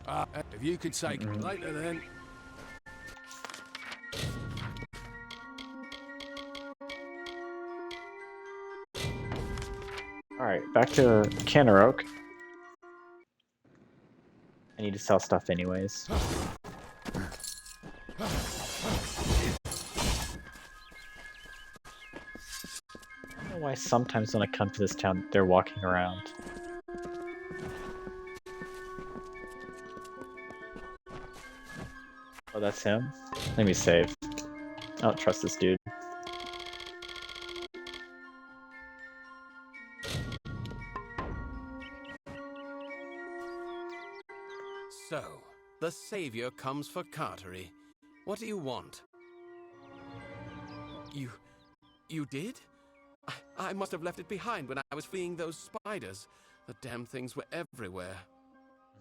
If you could take later then. Alright, back to Canarok. I need to sell stuff anyways. I don't know why sometimes when I come to this town, they're walking around. Oh, that's him? Let me save. I don't trust this dude. So, the Savior comes for Cartery. What do you want? You did? I must have left it behind when I was fleeing those spiders. The damn things were everywhere.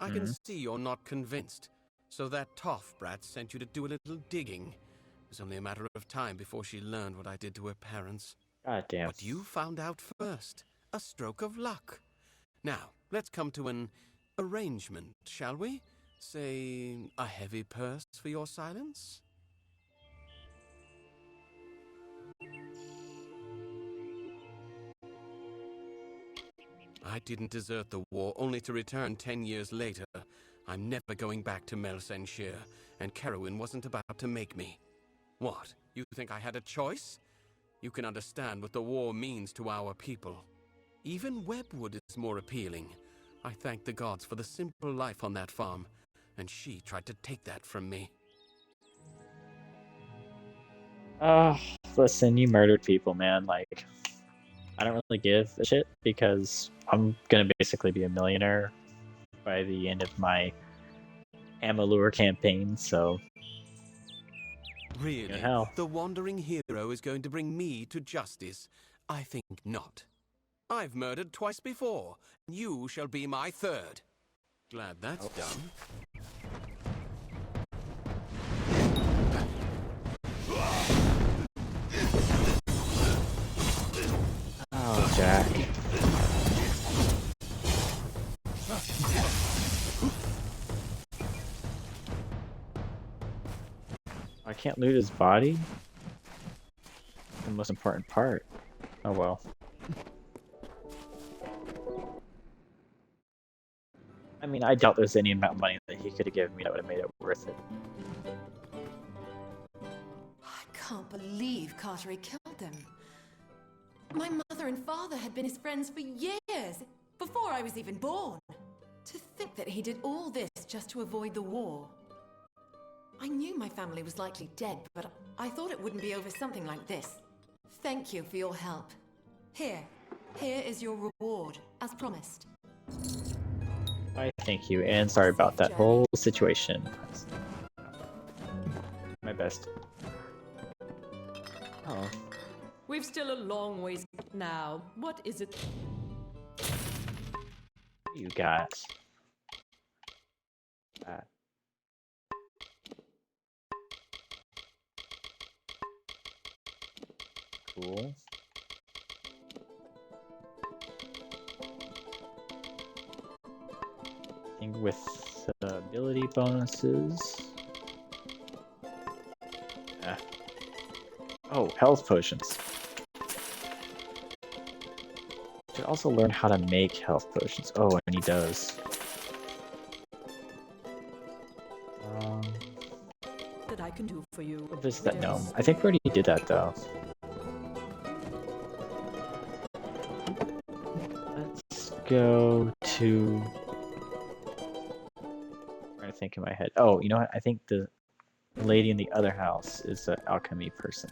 I can see you're not convinced. So that Toff brat sent you to do a little digging. It was only a matter of time before she learned what I did to her parents. God damn. But you found out first. A stroke of luck. Now, let's come to an arrangement, shall we? Say, a heavy purse for your silence? I didn't desert the war only to return 10 years later. I'm never going back to Melsenshire, and Kerowyn wasn't about to make me. What? You think I had a choice? You can understand what the war means to our people. Even Webwood is more appealing. I thank the gods for the simple life on that farm, and she tried to take that from me. Listen, you murdered people, man. Like, I don't really give a shit because I'm gonna basically be a millionaire by the end of my Amalur campaign, so... Really? Hell. The wandering hero is going to bring me to justice? I think not. I've murdered twice before, and you shall be my third. Glad that's done. Oh, Jack. I can't loot his body? The most important part. Oh well. I mean, I doubt there's any amount of money that he could have given me that would have made it worth it. I can't believe Cartery killed them. My mother and father had been his friends for years, before I was even born. To think that he did all this just to avoid the war. I knew my family was likely dead, but I thought it wouldn't be over something like this. Thank you for your help. Here is your reward, as promised. I thank you, and sorry about that whole situation. My best. Oh. We've still a long ways now. What is it? You got that. Cool. I think with ability bonuses. Oh, health potions. Should also learn how to make health potions. Oh, and he does. That I can do for you. We'll visit that gnome. I think we already did that though. Let's go to... I'm trying to think in my head. Oh, you know what? I think the lady in the other house is an alchemy person.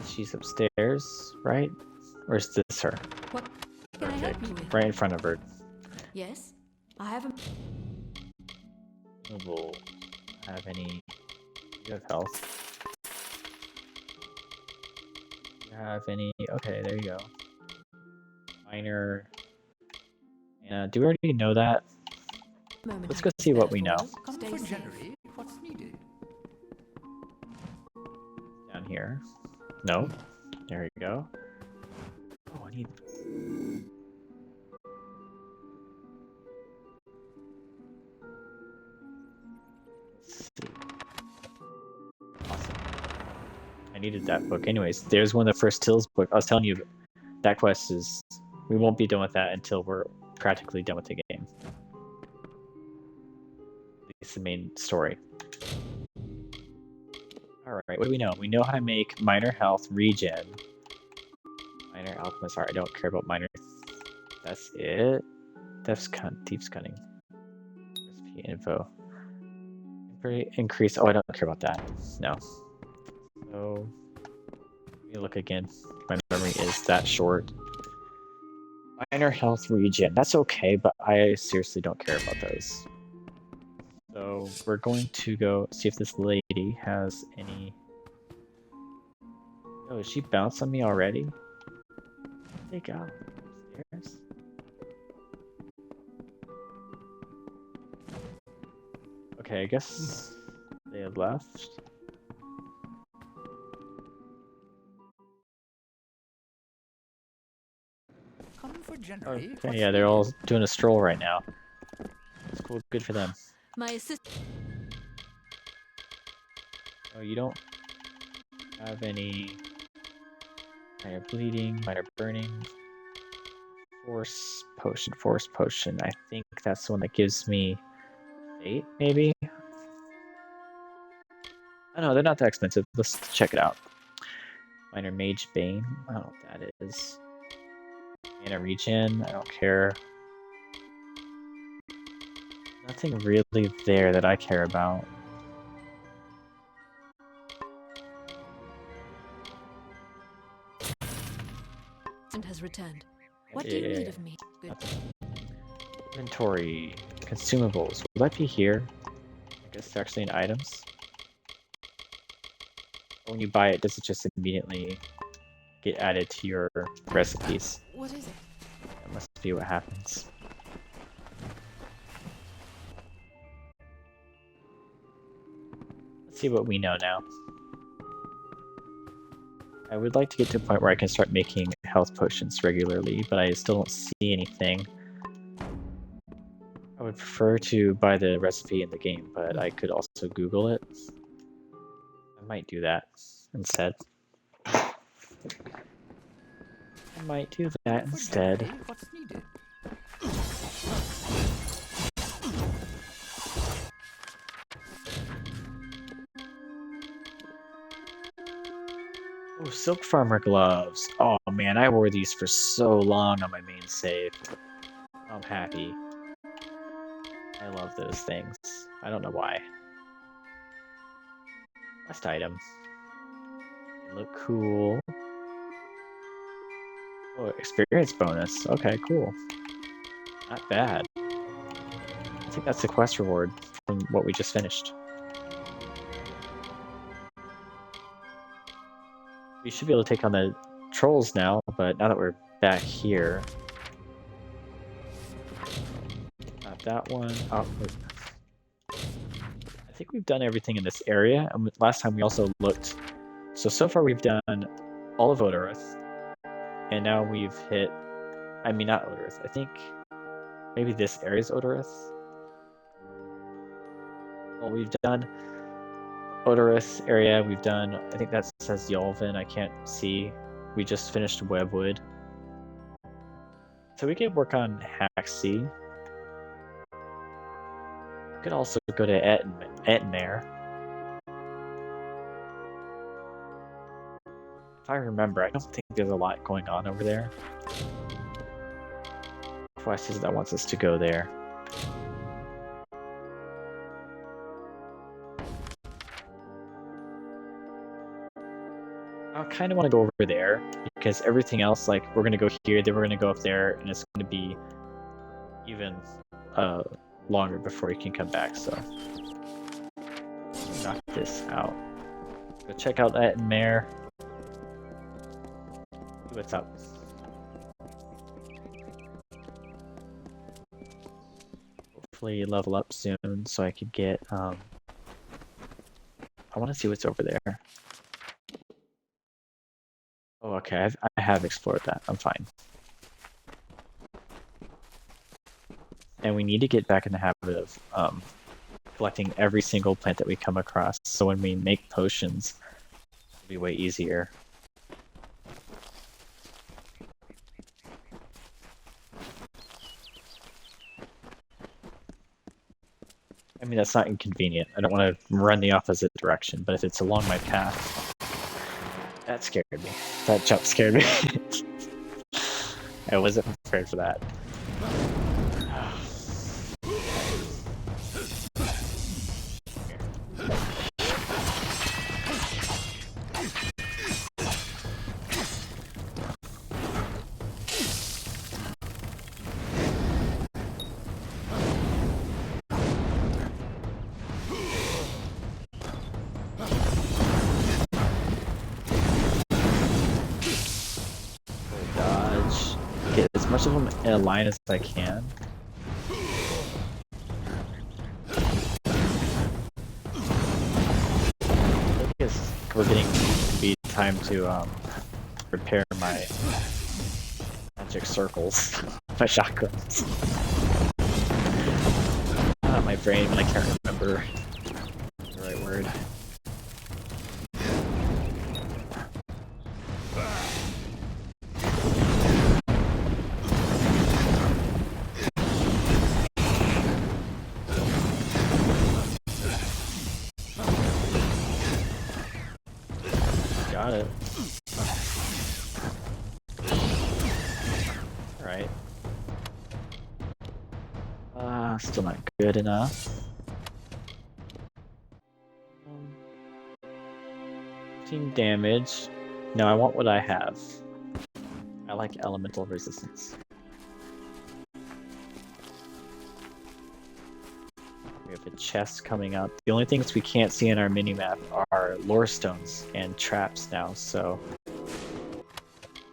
She's upstairs, right? Or is this her? What can I help you with? Right in front of her. Yes, I have a... We'll have any... You have health. You have any... Okay, there you go. Minor... do we already know that? Let's go see what we know. Generally, what's needed? Down here. No. There you go. Oh, I need... Let's see. Awesome. I needed that book. Anyways, there's one of the first Tills book. I was telling you, that quest is... We won't be done with that until we're practically done with the game. It's the main story. Alright, what do we know? We know how to make minor health regen. Minor alchemist. Alright, I don't care about minor. That's it. Thieves Cunning. info. Increase. Oh, I don't care about that. No. So let me look again. My memory is that short. Minor health regen. That's okay, but I seriously don't care about those. So we're going to go see if this lady has any. Oh, she bounced on me already? Where'd they go? Upstairs? Okay, I guess they have left. Come for January. Okay, yeah, they're all doing a stroll right now. It's cool, good for them. My assist. Oh, you don't have any minor bleeding, minor burning, force potion. I think that's the one that gives me fate, maybe? Oh no, they're not that expensive. Let's check it out. Minor mage bane. I don't know what that is. Mana regen. I don't care. Nothing really there that I care about. And has returned. What do you need of me? Good. Inventory. Consumables. Will that be here? I guess they're actually in items. When you buy it, does it just immediately get added to your recipes? What is it? That must be what happens. Let's see what we know now. I would like to get to a point where I can start making health potions regularly, but I still don't see anything. I would prefer to buy the recipe in the game, but I could also Google it. I might do that instead. I might do that instead. What's needed? Oh, Silk Farmer gloves. Oh man, I wore these for so long on my main save. I'm happy. I love those things. I don't know why. Last item. They look cool. Oh, experience bonus. Okay, cool. Not bad. I think that's the quest reward from what we just finished. We should be able to take on the trolls now, but now that we're back here... Not that one. Oh, I think we've done everything in this area, and last time we also looked... So far we've done all of Odorith, and now we've hit... I mean, not Odorith, I think... Maybe this area is Odorith? Well, we've done... Odorith area, we've done, I think that says Yolvin, I can't see. We just finished Webwood. So we could work on Haxie. We could also go to Ettenmare. If I remember, I don't think there's a lot going on over there. Quest is that wants us to go there. I kind of want to go over there because everything else, like, we're going to go here, then we're going to go up there, and it's going to be even longer before we can come back, so knock this out. Go check out Ettenmare. See what's up. Hopefully level up soon so I could get, I want to see what's over there. Oh, okay, I have explored that. I'm fine. And we need to get back in the habit of collecting every single plant that we come across, so when we make potions, it'll be way easier. I mean, that's not inconvenient. I don't want to run the opposite direction, but if it's along my path... That scared me. That jump scared me. I wasn't prepared for that. much of them in a line as I can. I guess we're getting to be time to repair my magic circles, my chakras. My brain, but I can't remember the right word. Got it. Alright. Still not good enough. 15 damage. No, I want what I have. I like elemental resistance. We have a chest coming up. The only things we can't see in our minimap are lore stones and traps now, so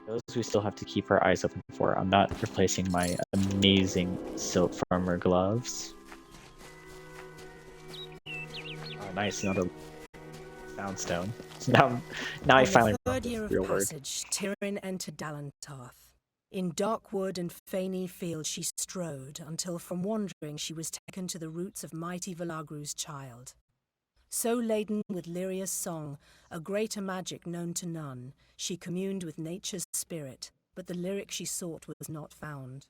those we still have to keep our eyes open for. I'm not replacing my amazing Silt Farmer gloves. Oh, nice, another soundstone. Now I finally third year of real word. passage, Tyrion entered Dalantarth. In dark wood and fany field she strode, until from wandering she was taken to the roots of mighty Velagru's child. So laden with Lyria's song, a greater magic known to none, she communed with nature's spirit, but the lyric she sought was not found.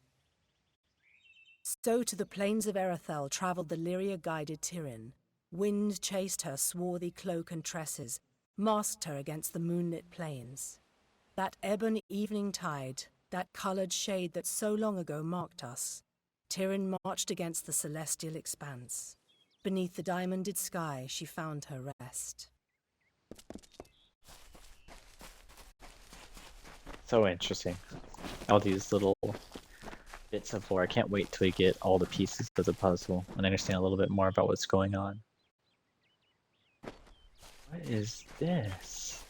So to the plains of Erethel travelled the Lyria-guided Tyrion. Wind chased her swarthy cloak and tresses, masked her against the moonlit plains. That ebon evening tide, that coloured shade that so long ago marked us, Tyrion marched against the celestial expanse. Beneath the diamonded sky she found her rest. So interesting. All these little bits of lore. I can't wait till we get all the pieces of the puzzle and understand a little bit more about what's going on. What is this?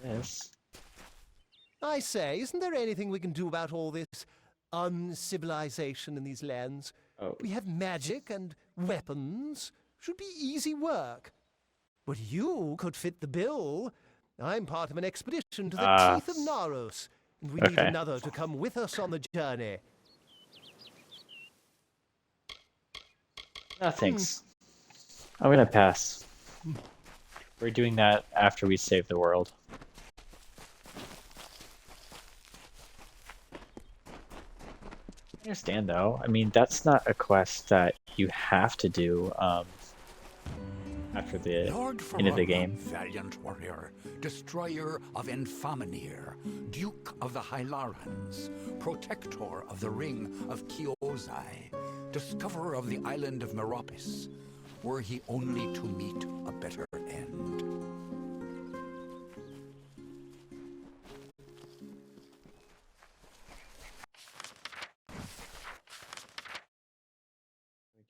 This? I say, isn't there anything we can do about all this uncivilization in these lands? Oh. We have magic and weapons. Should be easy work. But you could fit the bill. I'm part of an expedition to the teeth of Naros, and we need another to come with us on the journey. No, thanks. I'm gonna pass. We're doing that after we save the world. I understand, though. I mean, that's not a quest that you have to do after the end of the game. Valiant warrior, destroyer of Enfaminir, Duke of the Hylarans, protector of the Ring of Kiozai, discoverer of the island of Meropis, were he only to meet a better end.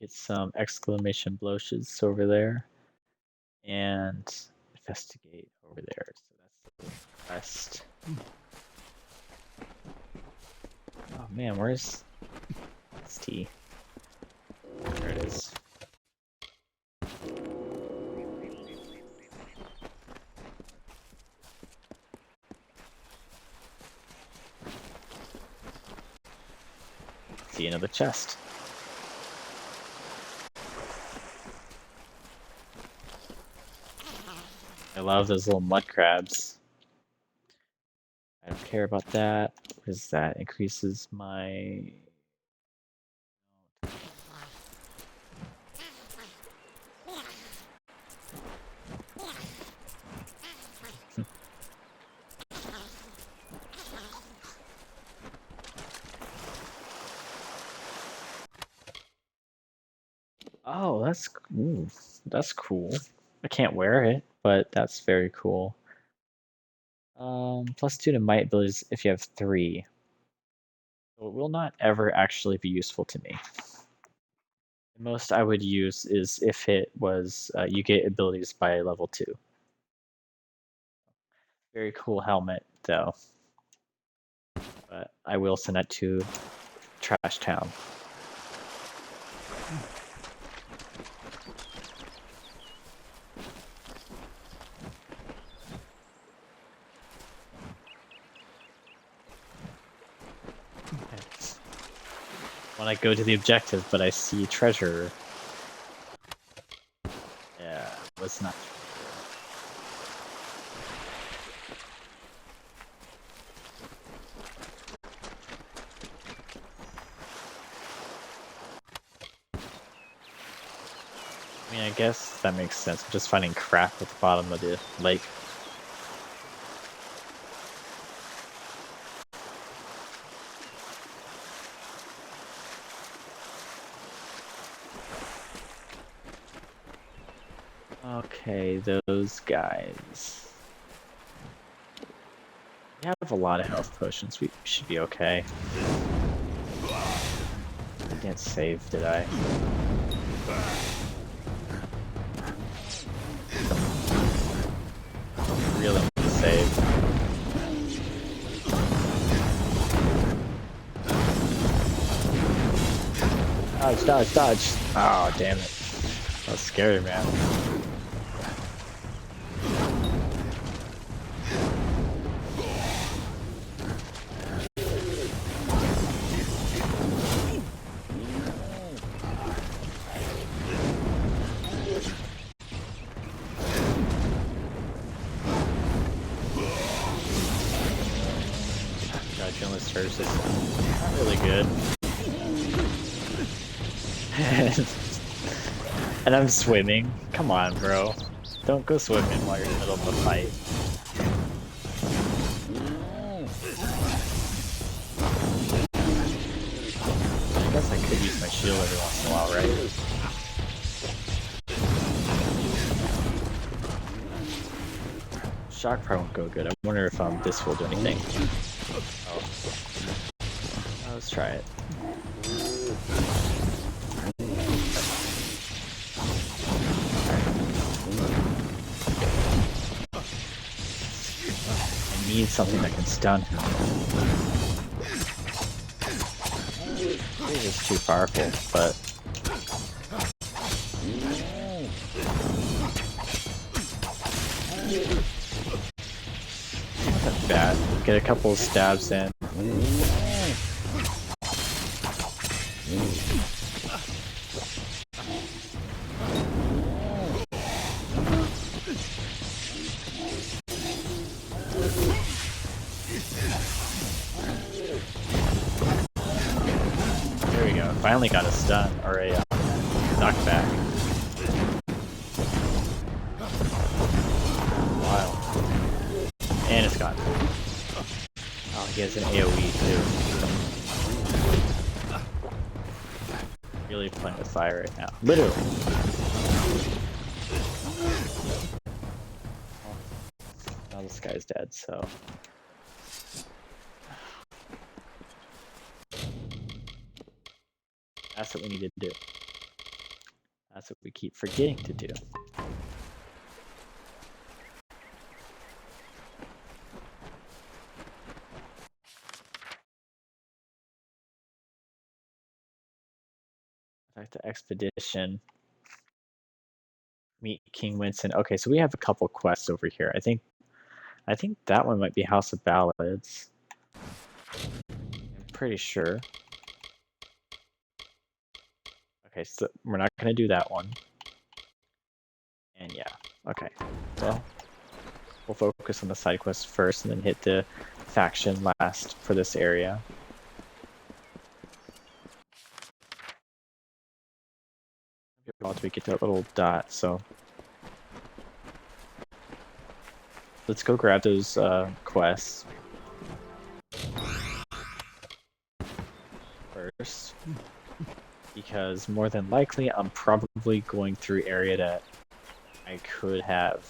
Get some exclamation bloshes over there. And investigate over there. So that's the quest. Oh man, where's T? There it is. See another chest. I love those little mud crabs. I don't care about that. What is that? Increases my... Oh, that's cool. I can't wear it, but that's very cool. +2 to might abilities if you have 3. So it will not ever actually be useful to me. The most I would use is if it was you get abilities by level 2. Very cool helmet, though. But I will send that to Trash Town. When I go to the objective, but I see treasure. Yeah, was not. I mean, I guess that makes sense. I'm just finding crap at the bottom of the lake. Okay, those guys. We have a lot of health potions. We should be okay. I didn't save, did I? Really need to save. Dodge, dodge, dodge. Oh, damn it. That was scary, man. Is not really good. And I'm swimming. Come on, bro. Don't go swimming while you're in the middle of a fight. I guess I could use my shield every once in a while, right? Shock probably won't go good. I wonder if this will do anything. Oh. Let's try it. I need something that can stun him. It is too powerful, but not that bad. Get a couple of stabs in. There we go. Finally got a stun or a knockback. Wow. And it's gone. Oh, he has an AoE too. Really playing with fire right now. Literally. Now this guy's dead, so. That's what we need to do. That's what we keep forgetting to do. Back to expedition. Meet King Winston. Okay, so we have a couple quests over here. I think that one might be House of Ballads. I'm pretty sure. Okay, so we're not gonna do that one. And yeah, okay. Well, we'll focus on the side quest first and then hit the faction last for this area. Until we get to that little dot, so let's go grab those quests first, because more than likely I'm probably going through area that I could have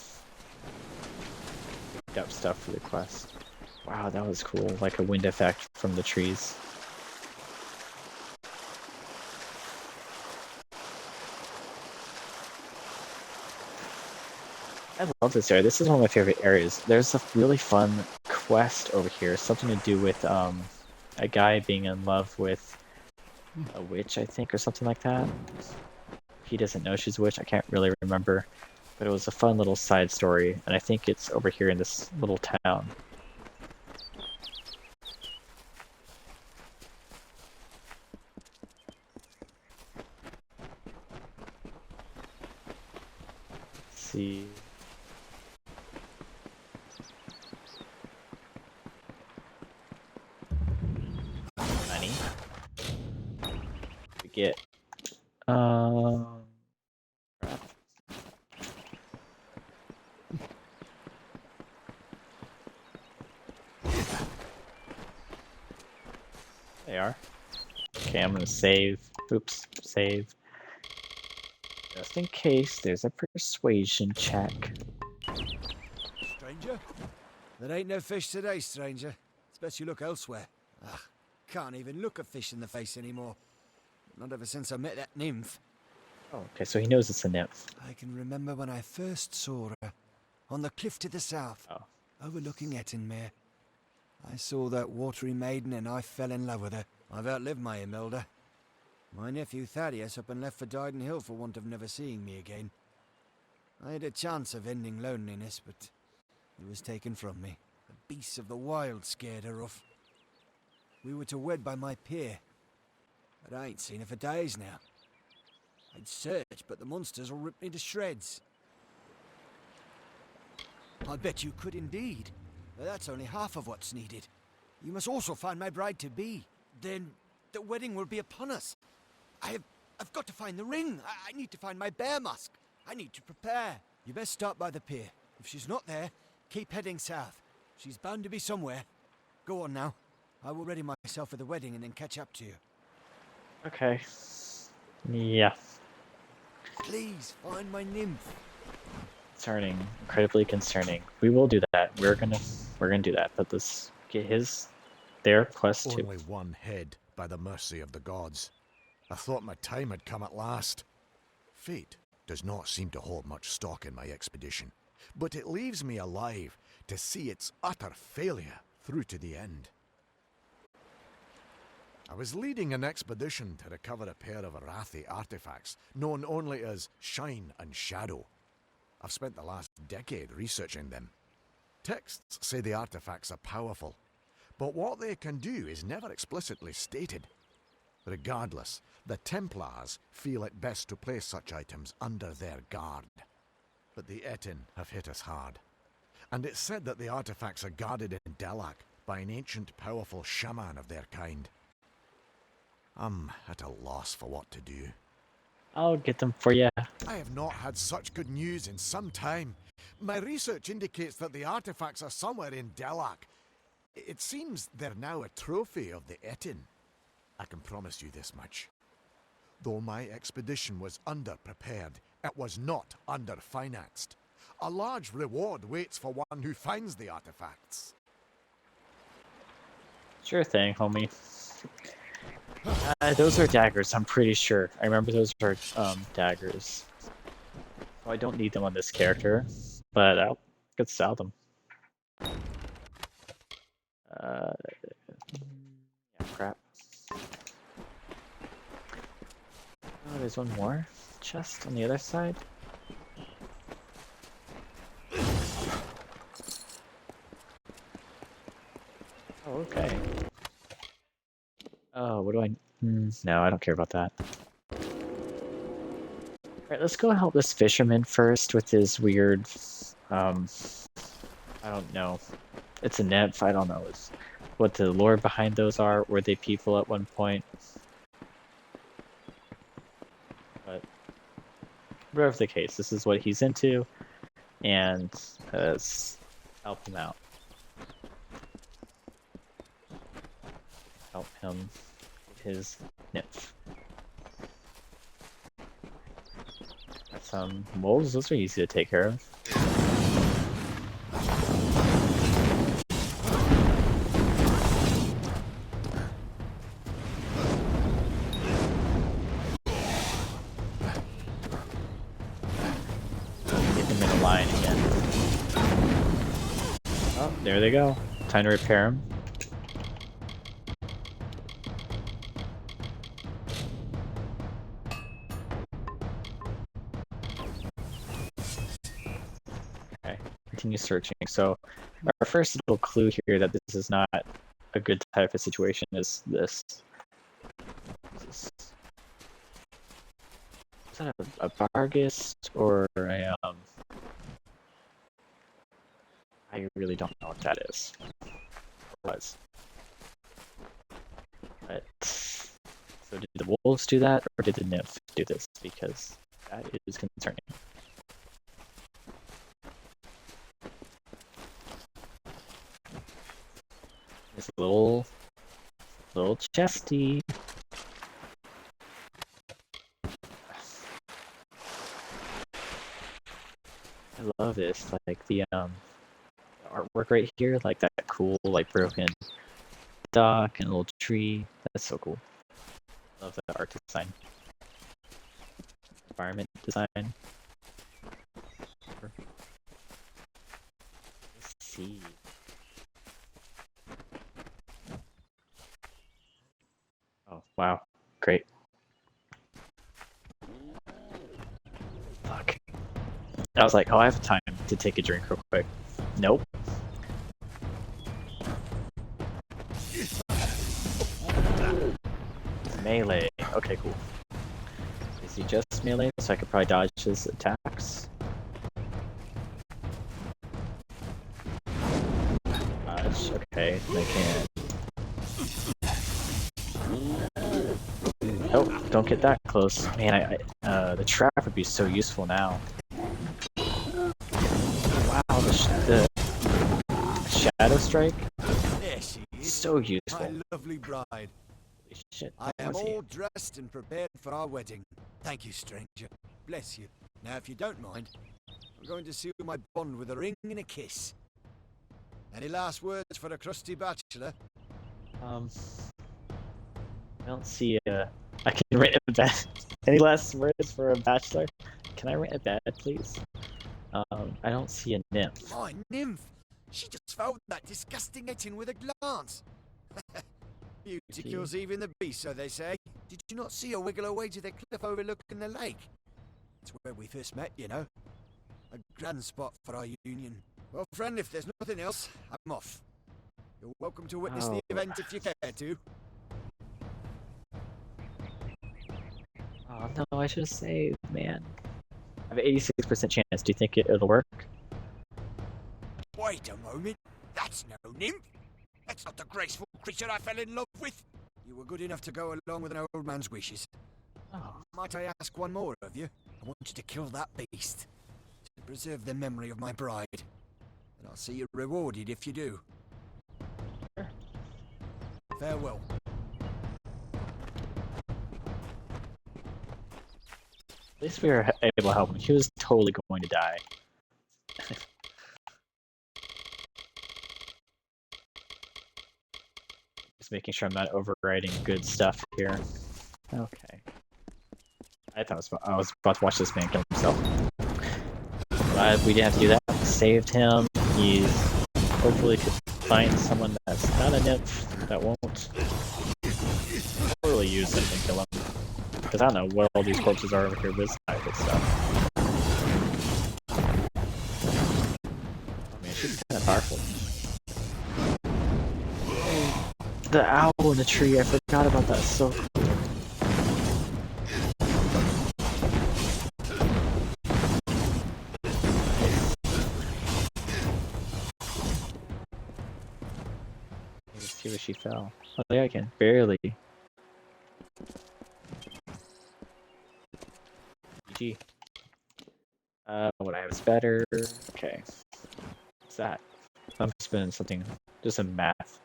picked up stuff for the quest. Wow, that was cool, like a wind effect from the trees. I love this area. This is one of my favorite areas. There's a really fun quest over here. Something to do with a guy being in love with a witch, I think, or something like that. He doesn't know she's a witch. I can't really remember. But it was a fun little side story, and I think it's over here in this little town. Let's see. Money. We get crap. They are. Okay, I'm gonna save. Oops, save. Just in case there's a persuasion check. Stranger? There ain't no fish today, stranger. It's best you look elsewhere. Ugh, can't even look a fish in the face anymore. Not ever since I met that nymph. Oh, okay, so he knows it's a nymph. I can remember when I first saw her. On the cliff to the south. Oh. Overlooking Ettenmere. I saw that watery maiden and I fell in love with her. I've outlived my Imelda. My nephew Thaddeus up and left for Dyden Hill for want of never seeing me again. I had a chance of ending loneliness, but it was taken from me. The beasts of the wild scared her off. We were to wed by my pier, but I ain't seen her for days now. I'd search, but the monsters will rip me to shreds. I bet you could indeed, but that's only half of what's needed. You must also find my bride-to-be. Then the wedding will be upon us. I've got to find the ring. I need to find my bear mask. I need to prepare. You best start by the pier. If she's not there, keep heading south. She's bound to be somewhere. Go on now. I will ready myself for the wedding and then catch up to you. Okay. Yeah. Please, find my nymph. Concerning. Incredibly concerning. We will do that. We're gonna do that. But let's get their quest too. Only one head, by the mercy of the gods. I thought my time had come at last. Fate does not seem to hold much stock in my expedition, but it leaves me alive to see its utter failure through to the end. I was leading an expedition to recover a pair of Arathi artifacts, known only as Shine and Shadow. I've spent the last decade researching them. Texts say the artifacts are powerful, but what they can do is never explicitly stated. Regardless, the Templars feel it best to place such items under their guard. But the Etin have hit us hard, and it's said that the artifacts are guarded in Delac by an ancient, powerful shaman of their kind. I'm at a loss for what to do. I'll get them for you. I have not had such good news in some time. My research indicates that the artifacts are somewhere in Delac. It seems they're now a trophy of the Etin. I can promise you this much. Though my expedition was underprepared, it was not underfinanced. A large reward waits for one who finds the artifacts. Sure thing, homie. Those are daggers, I'm pretty sure. I remember those are daggers. Oh, I don't need them on this character, but I could sell them. Yeah, crap. Oh, there's one more chest on the other side. Oh, okay. Oh, what do I... no, I don't care about that. Alright, let's go help this fisherman first with his weird... I don't know. It's a nymph, I don't know what the lore behind those are. Were they people at one point? But whatever the case, this is what he's into, and let's help him out. Help him with his nymph. Got some wolves, those are easy to take care of. Get them in a line again. Oh, there they go. Time to repair them. Okay, continue searching. So, our first little clue here that this is not a good type of situation is this. Is that a Vargas or a I really don't know what that is. Or was. But so did the wolves do that, or did the nymph do this? Because that is concerning. This little chesty. I love this, like the artwork right here, like that cool, like broken dock and a little tree. That's so cool. Love the art design, environment design. Let's see. Oh wow, great. Fuck. I was like, oh, I have time to take a drink real quick. Nope. Melee. Okay, cool. Is he just melee? So I could probably dodge his attacks. Dodge. Okay, I can. Oh, don't get that close. Man, the trap would be so useful now. Wow, the Shadow Strike? There she is. So useful. My lovely bride. Shit, I am all dressed and prepared for our wedding. Thank you, stranger. Bless you. Now, if you don't mind, I'm going to seal my bond with a ring and a kiss. Any last words for a crusty bachelor? I don't see I can rent a bed. Any last words for a bachelor? Can I rent a bed, please? I don't see a nymph. My nymph! She just found that disgusting etching with a glance. Beauty kills even the beast, so they say. Did you not see her wiggle her way to the cliff overlooking the lake? It's where we first met, you know. A grand spot for our union. Well, friend, if there's nothing else, I'm off. You're welcome to witness the event if you care to. Oh no, I should have saved, man. I have an 86% chance. Do you think it'll work? Wait a moment. That's no nymph. That's not the graceful creature I fell in love with. You were good enough to go along with an old man's wishes. Oh. Might I ask one more of you? I want you to kill that beast. To preserve the memory of my bride. And I'll see you rewarded if you do. Sure. Farewell. At least we were able to help him. He was totally going to die. Just making sure I'm not overriding good stuff here. Okay. I was about to watch this man kill himself. Glad we didn't have to do that. Saved him. He's hopefully could find someone that's not a nymph that won't totally use him and kill him. Because I don't know what all these corpses are over here, but it's not good stuff. I mean, she's kind of powerful. The owl in the tree, I forgot about that. So cool. Let's see where she fell. Oh, yeah, I can. Barely. GG. What I have is better. Okay. What's that? I'm spinning something. Just a math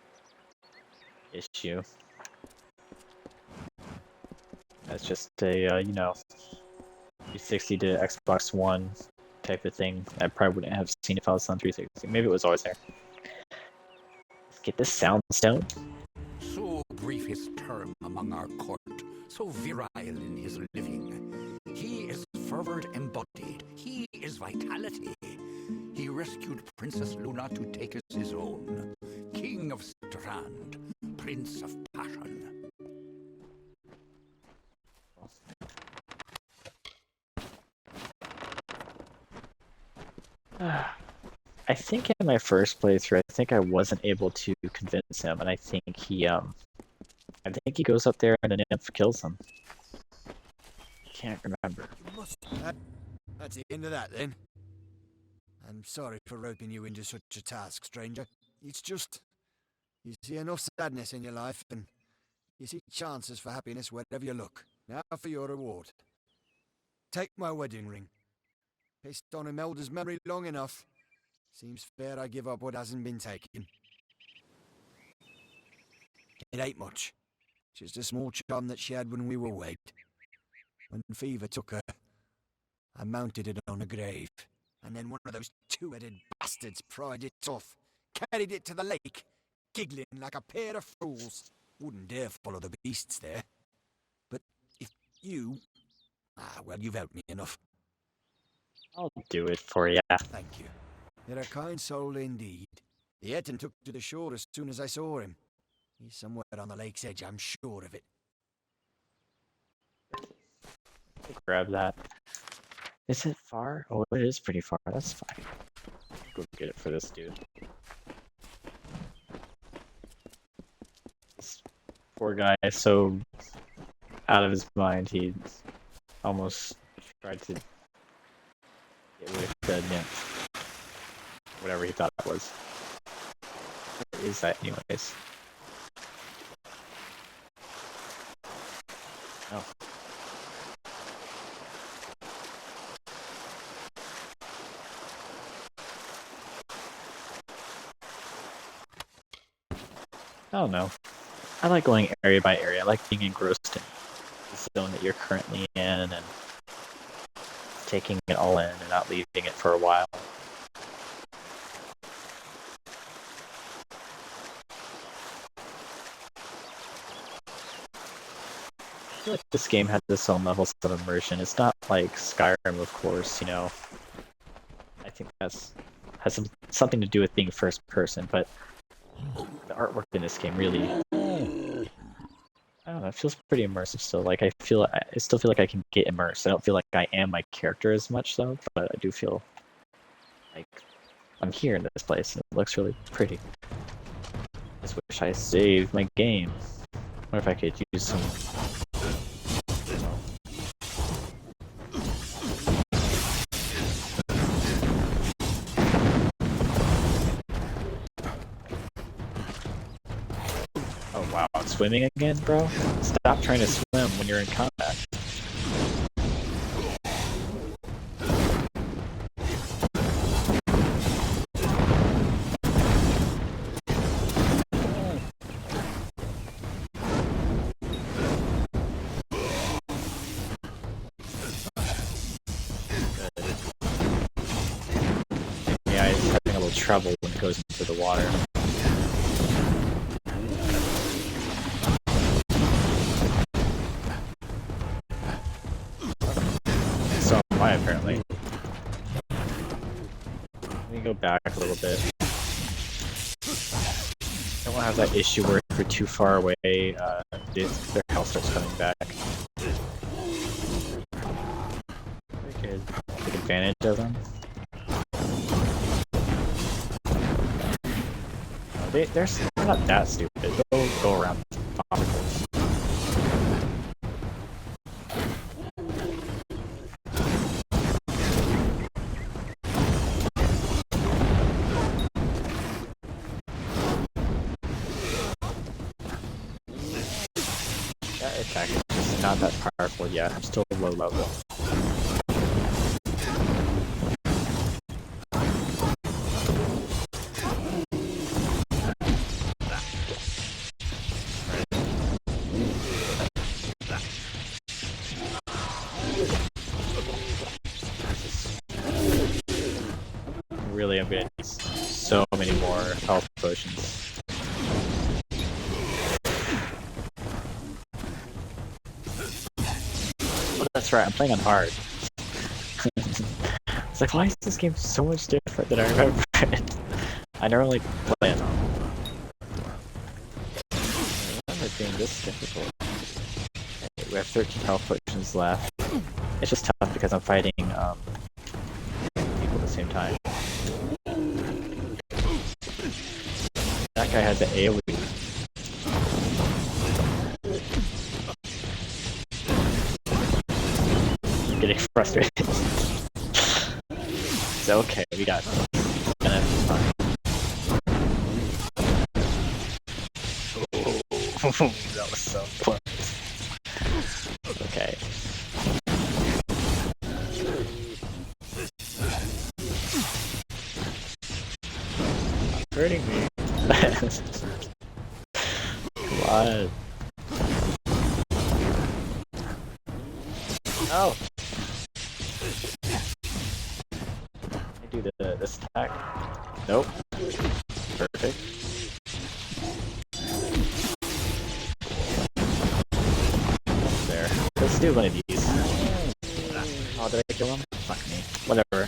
issue. That's just a, you know, 360 to Xbox One type of thing. I probably wouldn't have seen if I was on 360. Maybe it was always there. Let's get this sound stone. So brief his term among our court, so virile in his living. He is fervor embodied. He is vitality. He rescued Princess Luna to take us his own. King of Strand, Prince of Passion. I think in my first playthrough, I think I wasn't able to convince him, and I think he goes up there and the nymph kills him. Can't remember. That's the end of that, then. I'm sorry for roping you into such a task, stranger. It's just... you see enough sadness in your life, and you see chances for happiness wherever you look. Now for your reward. Take my wedding ring. Pissed on Imelda's memory long enough. Seems fair I give up what hasn't been taken. It ain't much. Just a small charm that she had when we were wed. When fever took her, I mounted it on a grave. And then one of those two-headed bastards pried it off, carried it to the lake, giggling like a pair of fools. Wouldn't dare follow the beasts there. But if you... well, you've helped me enough. I'll do it for ya. Thank you. You're a kind soul indeed. The Eton took to the shore as soon as I saw him. He's somewhere on the lake's edge, I'm sure of it. Grab that. Is it far? Oh, it is pretty far. That's fine. Go get it for this dude. This poor guy is so out of his mind, he almost tried to get with the nymph. Whatever he thought it was. What is that anyways? Oh. I don't know. I like going area by area. I like being engrossed in the zone that you're currently in and taking it all in and not leaving it for a while. I feel like this game has its own levels of immersion. It's not like Skyrim, of course, you know. I think that's has something to do with being first person, but the artwork in this game really, I don't know, it feels pretty immersive still. Like I still feel like I can get immersed. I don't feel like I am my character as much though, but I do feel like I'm here in this place and it looks really pretty. Just wish I saved my game. What if I could use some... Oh wow, I'm swimming again, bro? Stop trying to swim when you're in combat. Yeah, it's having a little trouble when it goes into the water. So am I, apparently. Let me go back a little bit. I don't want to have that issue where if we're too far away, their health starts coming back. We could take advantage of them. No, they're not that stupid. They'll go around obstacles. That attack is just not that powerful yet. I'm still low level. Really, I'm gonna need so many more health potions. Oh, that's right, I'm playing on hard. It's like, why is this game so much different than I remember it? I normally play it on. I remember it being this difficult. Okay, we have 13 health potions left. It's just tough because I'm fighting people at the same time. That guy has the AoE. I'm getting frustrated. It's okay, we got this. Gonna be fine. Oh, that was so close. Okay. Stop hurting me. Come on. Oh! Can I do this attack? Nope. Perfect. There. Let's do one of these. Oh, did I kill him? Fuck me. Whatever.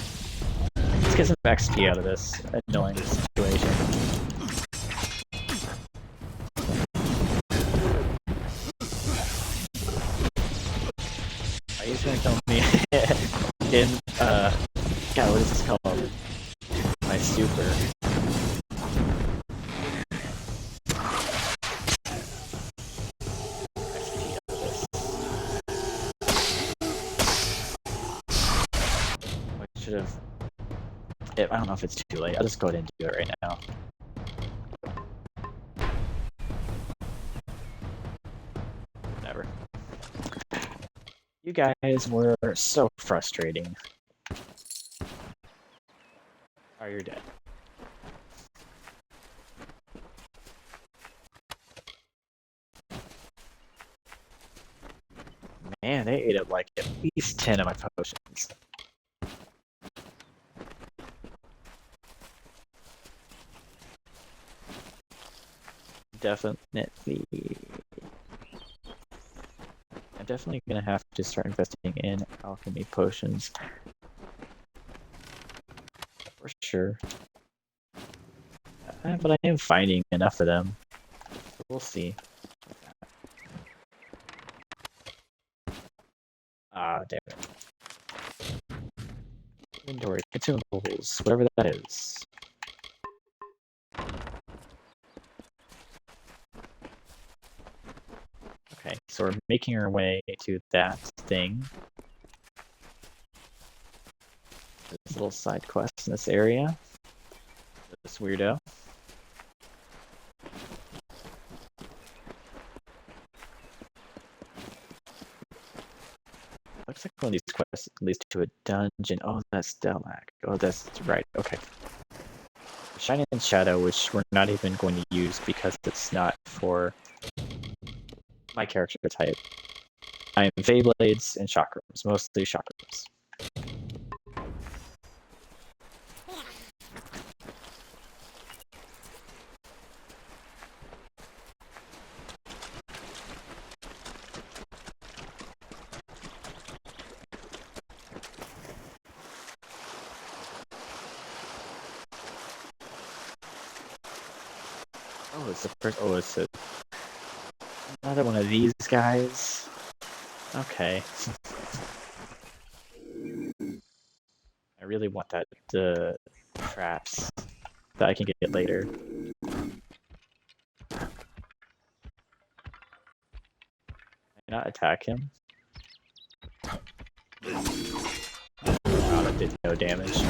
Let's get some XP out of this annoying situation. Are you just gonna kill me in, God, what is this called? My super. I should have. I don't know if it's too late. I'll just go ahead and do it right now. Whatever. You guys were so frustrating. Oh, you're dead. Man, they ate up like at least 10 of my potions. Definitely. I'm definitely gonna have to start investing in alchemy potions. For sure. But I am finding enough of them. We'll see. Ah, damn it. Inventory, consumables, whatever that is. Okay, so we're making our way to that thing. There's a little side quest in this area. This weirdo. Looks like one of these quests leads to a dungeon. Oh, that's Delac. Oh, that's right. Okay. Shine and Shadow, which we're not even going to use because it's not for my character type. I'm Feyblades and Chakrams, mostly Chakrams. Oh, it's the first. Oh, it's another one of these guys. Okay. I really want that traps that I can get later. Can I not attack him? Wow, that did no damage.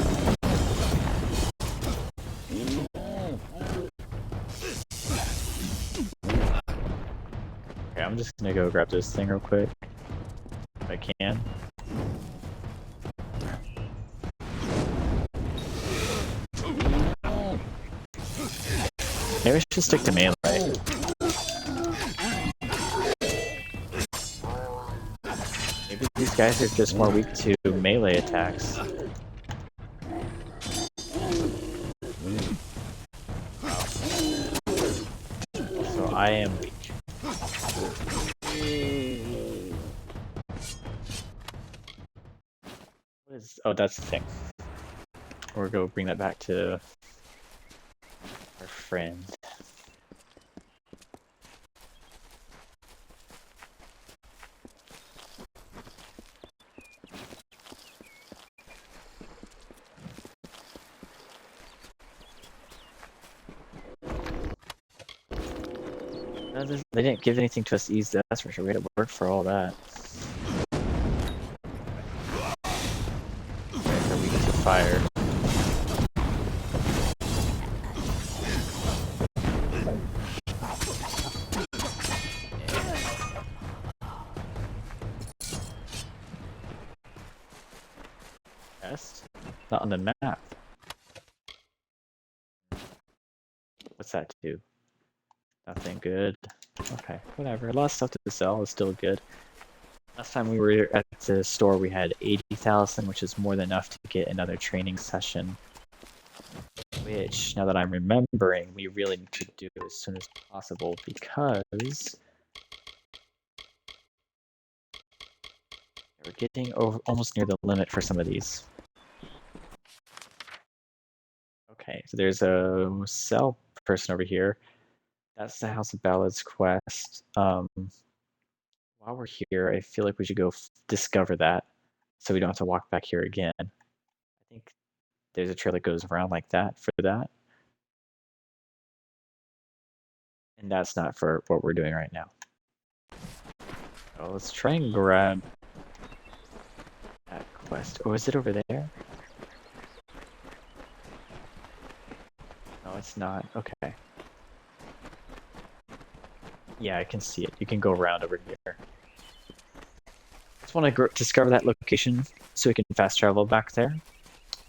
Okay, I'm just gonna go grab this thing real quick. If I can. Maybe I should stick to melee. Maybe these guys are just more weak to melee attacks. So I am weak. What is... Oh, that's the thing. Or go bring that back to our friend. They didn't give anything to us easy, that's for sure. We had to work for all that. They're weak to fire. Chest? Not on the map. What's that do? Nothing good. Okay, whatever. A lot of stuff to sell is still good. Last time we were at the store, we had 80,000, which is more than enough to get another training session. Which, now that I'm remembering, we really need to do as soon as possible because we're getting almost near the limit for some of these. Okay, so there's a sell person over here. That's the House of Ballads quest. While we're here, I feel like we should go discover that so we don't have to walk back here again. I think there's a trail that goes around like that for that. And that's not for what we're doing right now. So let's try and grab that quest. Oh, is it over there? No, it's not. Okay. Yeah, I can see it. You can go around over here. Just want to discover that location so we can fast travel back there.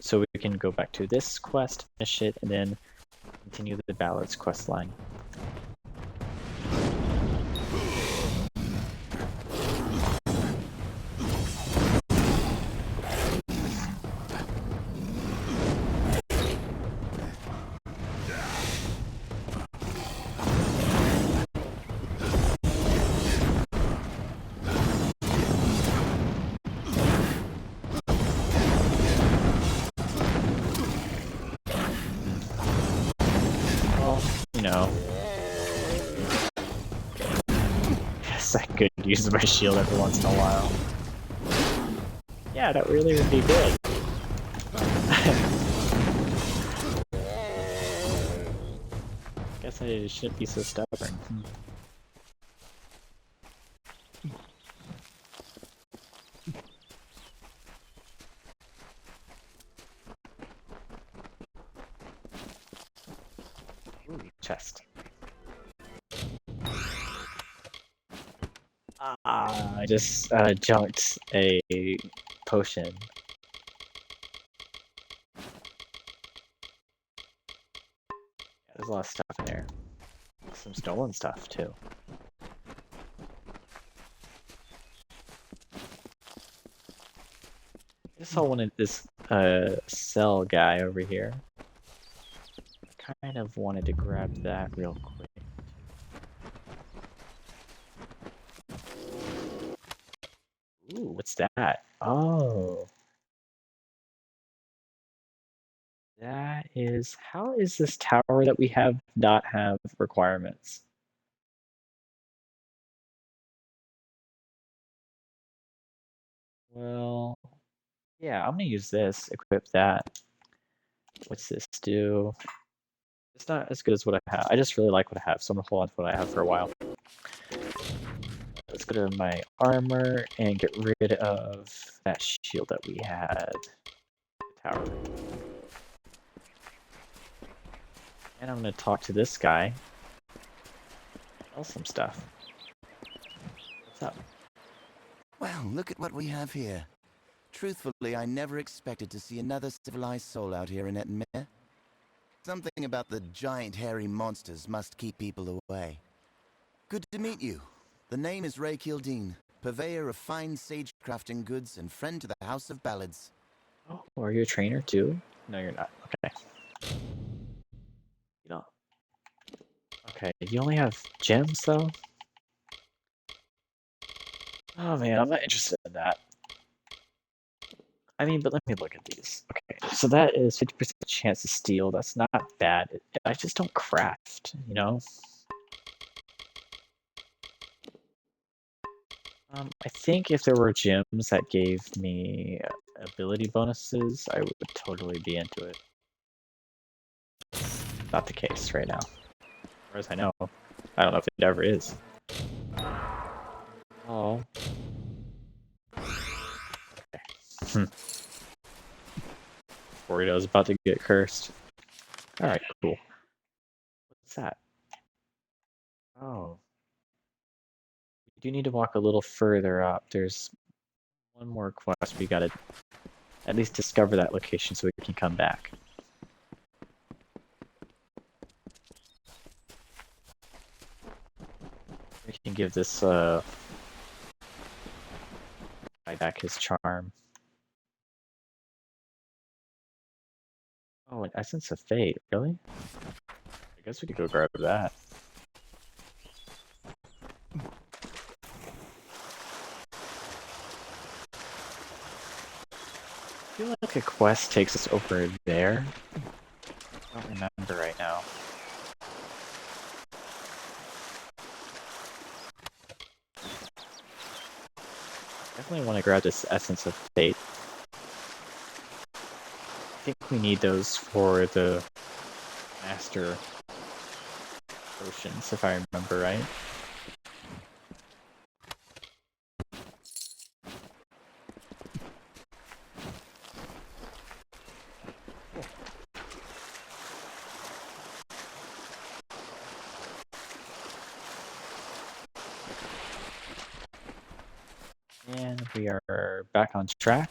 So we can go back to this quest, finish it, and then continue the Ballads quest line. I could use my shield every once in a while. Yeah, that really would be good. Guess I shouldn't be so stubborn. Ooh, chest. I just junked a potion. Yeah, there's a lot of stuff in there. Some stolen stuff too. I just saw one of this cell guy over here. I kind of wanted to grab that real quick. Ooh, what's that? Oh. That is... How is this tower that we have not have requirements? Well... Yeah, I'm gonna use this, equip that. What's this do? It's not as good as what I have. I just really like what I have, so I'm gonna hold on to what I have for a while. Let's go to my armor and get rid of that shield that we had. The tower. And I'm gonna talk to this guy. Sell some stuff. What's up? Well, look at what we have here. Truthfully, I never expected to see another civilized soul out here in Etten-Mare. Something about the giant hairy monsters must keep people away. Good to meet you. The name is Ray Kildene, purveyor of fine sage-crafting goods and friend to the House of Ballads. Oh, are you a trainer too? No, you're not. Okay. You don't. Okay, you only have gems though? Oh man, I'm not interested in that. I mean, but let me look at these. Okay, so that is 50% chance to steal. That's not bad. I just don't craft, you know? I think if there were gyms that gave me ability bonuses, I would totally be into it. Not the case right now. As far as I know. I don't know if it ever is. Oh. Okay. Burrito's about to get cursed. Alright, cool. What's that? Oh. You do need to walk a little further up. There's one more quest. We gotta at least discover that location so we can come back. We can give this guy back his charm. Oh, an Essence of Fate, really? I guess we could go grab that. I feel like a quest takes us over there. I don't remember right now. Definitely want to grab this Essence of Fate. I think we need those for the Master Potions, if I remember right. And we are back on track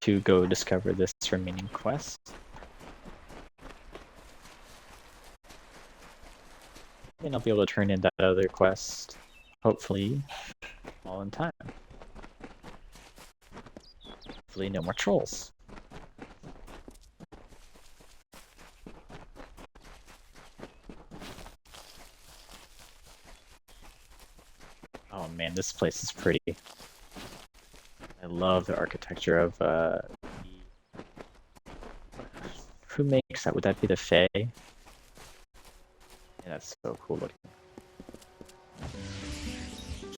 to go discover this remaining quest. And I'll be able to turn in that other quest, hopefully, all in time. Hopefully no more trolls. Oh man, this place is pretty. I love the architecture of who makes that? Would that be the Fae? Yeah, that's so cool looking.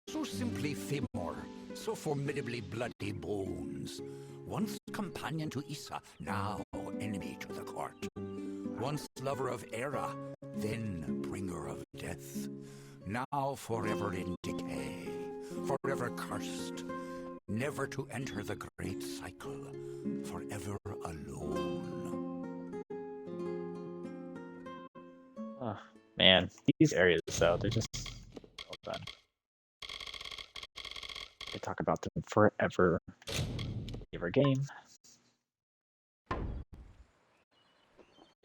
So simply Famor, so formidably bloody Bones. Once companion to Issa, now enemy to the court. Once lover of Era, then bringer of death. Now forever in decay, forever cursed. Never to enter the great cycle, forever alone. Oh, man, these areas though, they're just well done. I could talk about them forever. Favorite game.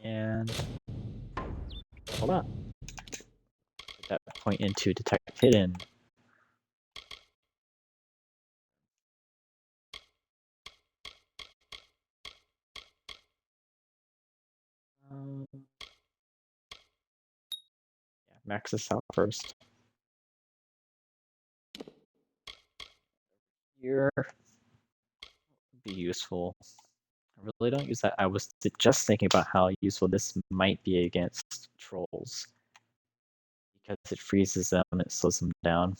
And hold on. Put that point into Detect Hidden. Yeah, max this out first. Here would be useful. I really don't use that. I was just thinking about how useful this might be against trolls. Because it freezes them and it slows them down.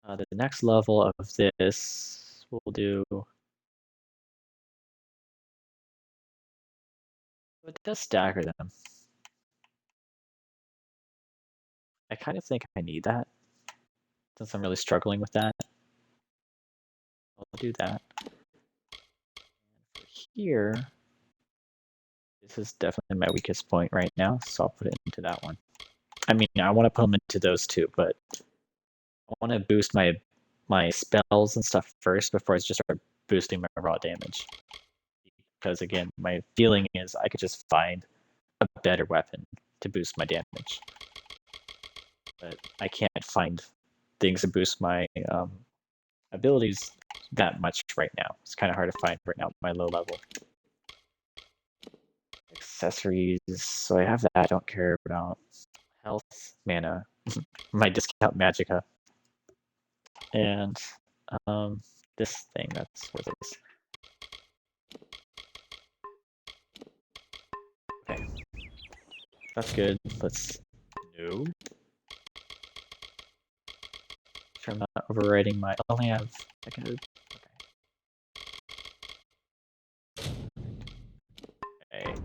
The next level of this we'll do. It does stagger them. I kind of think I need that, since I'm really struggling with that. I'll do that. And for here, this is definitely my weakest point right now, so I'll put it into that one. I mean, I want to put them into those two, but I want to boost my spells and stuff first before I just start boosting my raw damage. Because again, my feeling is I could just find a better weapon to boost my damage. But I can't find things to boost my abilities that much right now. It's kind of hard to find right now at my low level. Accessories, so I have that. I don't care about health, mana, my discount magicka. and this thing. That's what it is. Okay, that's good. Let's no. Sure, I'm not overwriting my. I only have. I can. Okay.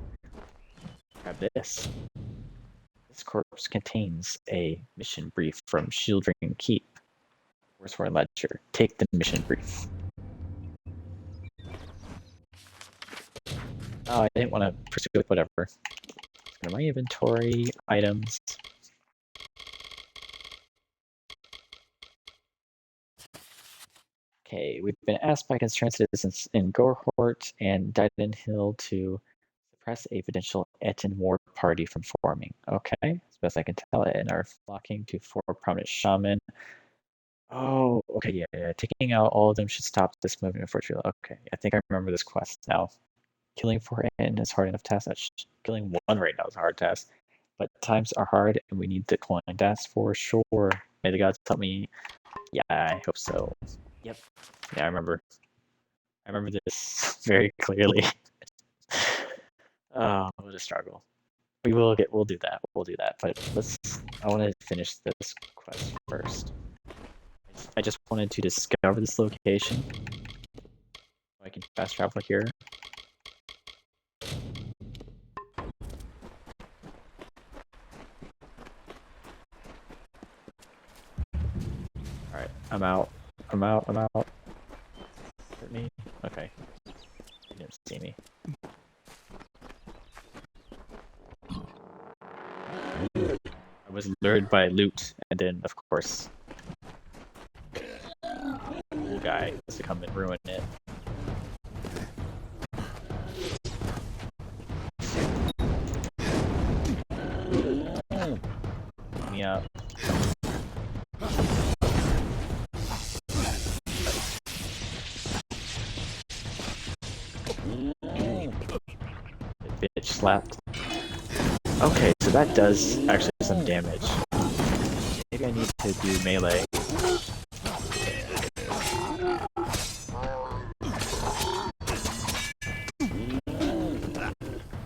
Grab this. This corpse contains a mission brief from Shieldring Keep. Forsworn Ledger. Take the mission brief. Oh, I didn't want to pursue it, whatever. Let's go to my inventory, items. Okay, we've been asked by concerned citizens in Gorhort and Dyden Hill to suppress a potential Etten war party from forming. Okay, as best I can tell, and are flocking to 4 prominent shaman. Oh, okay, yeah. Taking out all of them should stop this movement, unfortunately. Okay, I think I remember this quest now. Killing 4 Etten is hard enough task. Killing 1 right now is a hard task. But times are hard, and we need the coin. That's for sure. May the gods help me. Yeah, I hope so. Yep. Yeah, I remember. I remember this very clearly. Oh, what a struggle. We'll do that. We'll do that. But I want to finish this quest first. I just wanted to discover this location. So I can fast travel here. Alright, I'm out. I'm out. Hurt me? Okay. You didn't see me. I was lured by loot, and then, of course, cool guy has to come and ruin it. Get me up. Bitch slapped. Okay, so that does actually some damage. Maybe I need to do melee.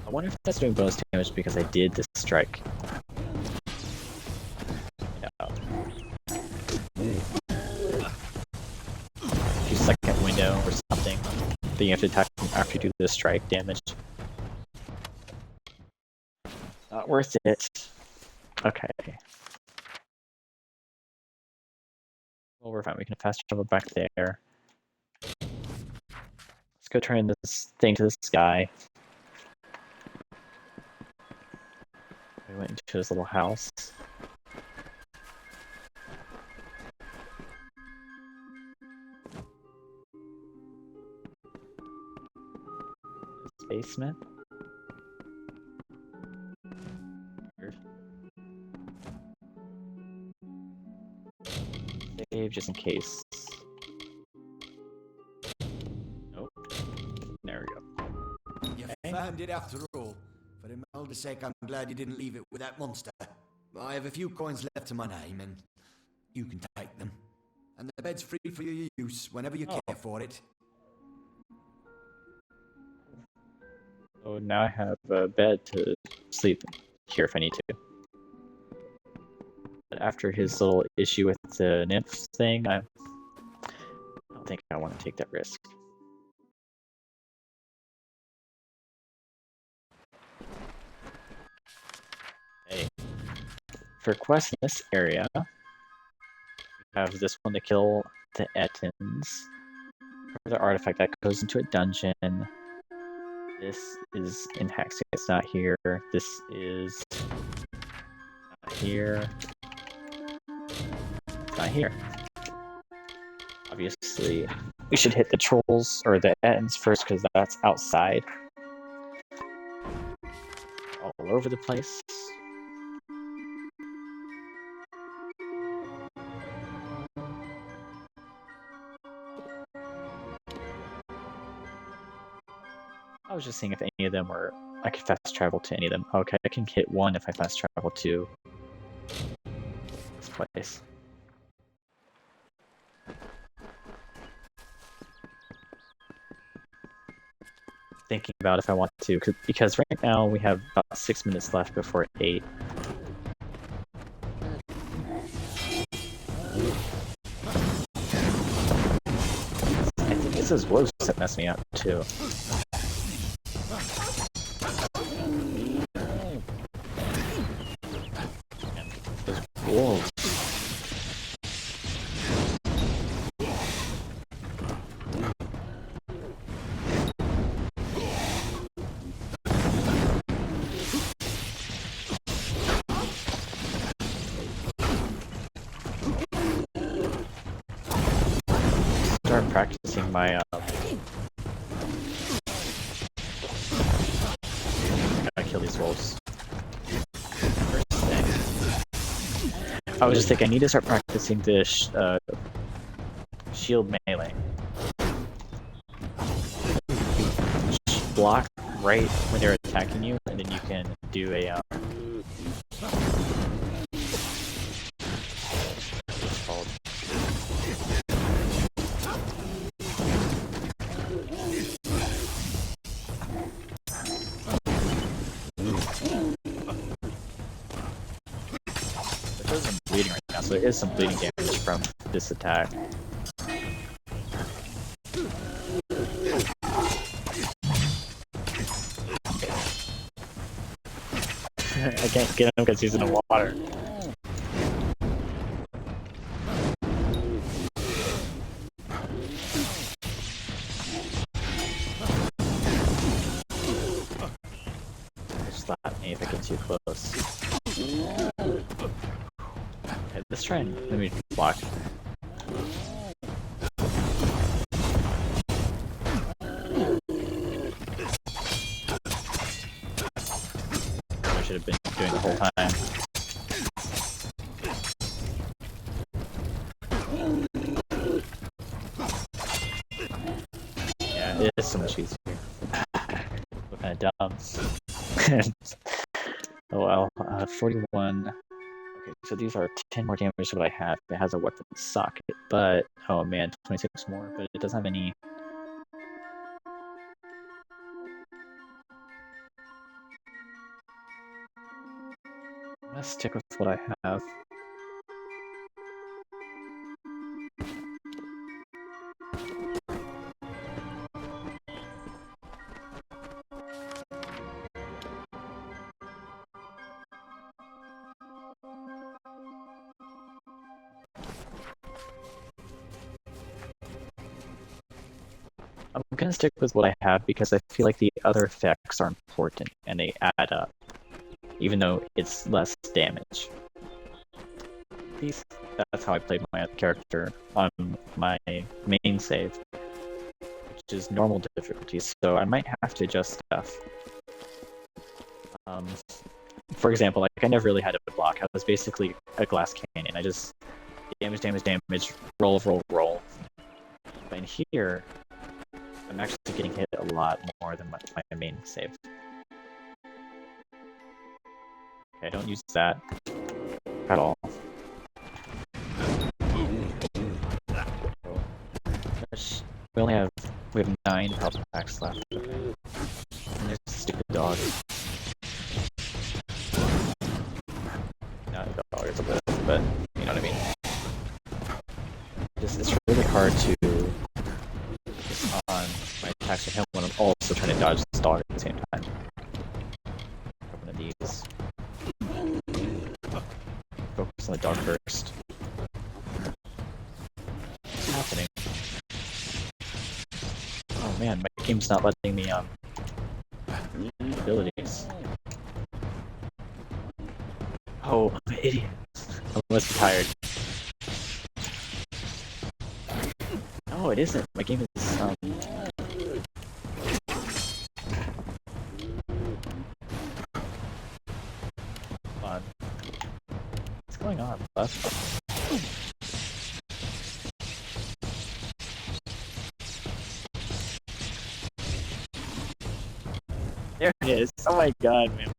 I wonder if that's doing bonus damage because I did this strike. Yeah. 2-second window or something. Then you have to attack after you do the strike damage. Not worth it. Okay. Well, we're fine. We can fast travel back there. Let's go turn this thing to this guy. We went into his little house. His basement. Save just in case. Nope. There we go. You found it after all. For Imelda's sake, I'm glad you didn't leave it with that monster. I have a few coins left to my name, and you can take them. And the bed's free for your use whenever you care for it. So now I have a bed to sleep here if I need to. But after his little issue with the nymph thing, I don't think I want to take that risk. Okay. For quests in this area, we have this one to kill the Ettins. For the artifact that goes into a dungeon. This is in Hexing. It's not here. This is not here. It's not here. Obviously, we should hit the trolls or the Ettins first because that's outside. All over the place. I was just seeing if any of them were... I could fast travel to any of them. Okay, I can hit one if I fast travel to this place. thinking about if I want to, because right now we have about 6 minutes left before 8. I think it's his wolves that mess me up too. Those wolves. Start practicing my gotta kill these wolves. First thing. I was just thinking I need to start practicing this shield melee. Block right when they're attacking you, and then you can do a what's it called? I'm bleeding right now, so there is some bleeding damage from this attack. I can't get him because he's in the water. Just slap me if I get too close. Okay, let's try and let me block. I should have been doing the whole time. Yeah, it is so much easier. What kind of dumb. Oh well, 41. Okay, so these are 10 more damage to what I have. It has a weapon socket, but oh man, 26 more, but it doesn't have any. I'm gonna stick with what I have. I'm gonna stick with what I have because I feel like the other effects are important and they add up, even though it's less damage. At least that's how I played my character on my main save, which is normal difficulty, so I might have to adjust stuff. For example, like I never really had a block. I was basically a glass cannon. I just damage, roll. But in here, I'm actually getting hit a lot more than my main save. Okay, don't use that at all. We have 9 health packs left. Okay. And there's a stupid dog. Not a dog, it's a wolf, but you know what I mean. It's really hard to focus on my attacks with him when I'm also trying to dodge this dog at the same time. One of these. Focus on the dog first. What's happening? Oh man, my game's not letting me abilities. Oh, I'm an idiot. I must be tired. No, it isn't. My game is Come on. What's going on? There it is. Oh my god, man.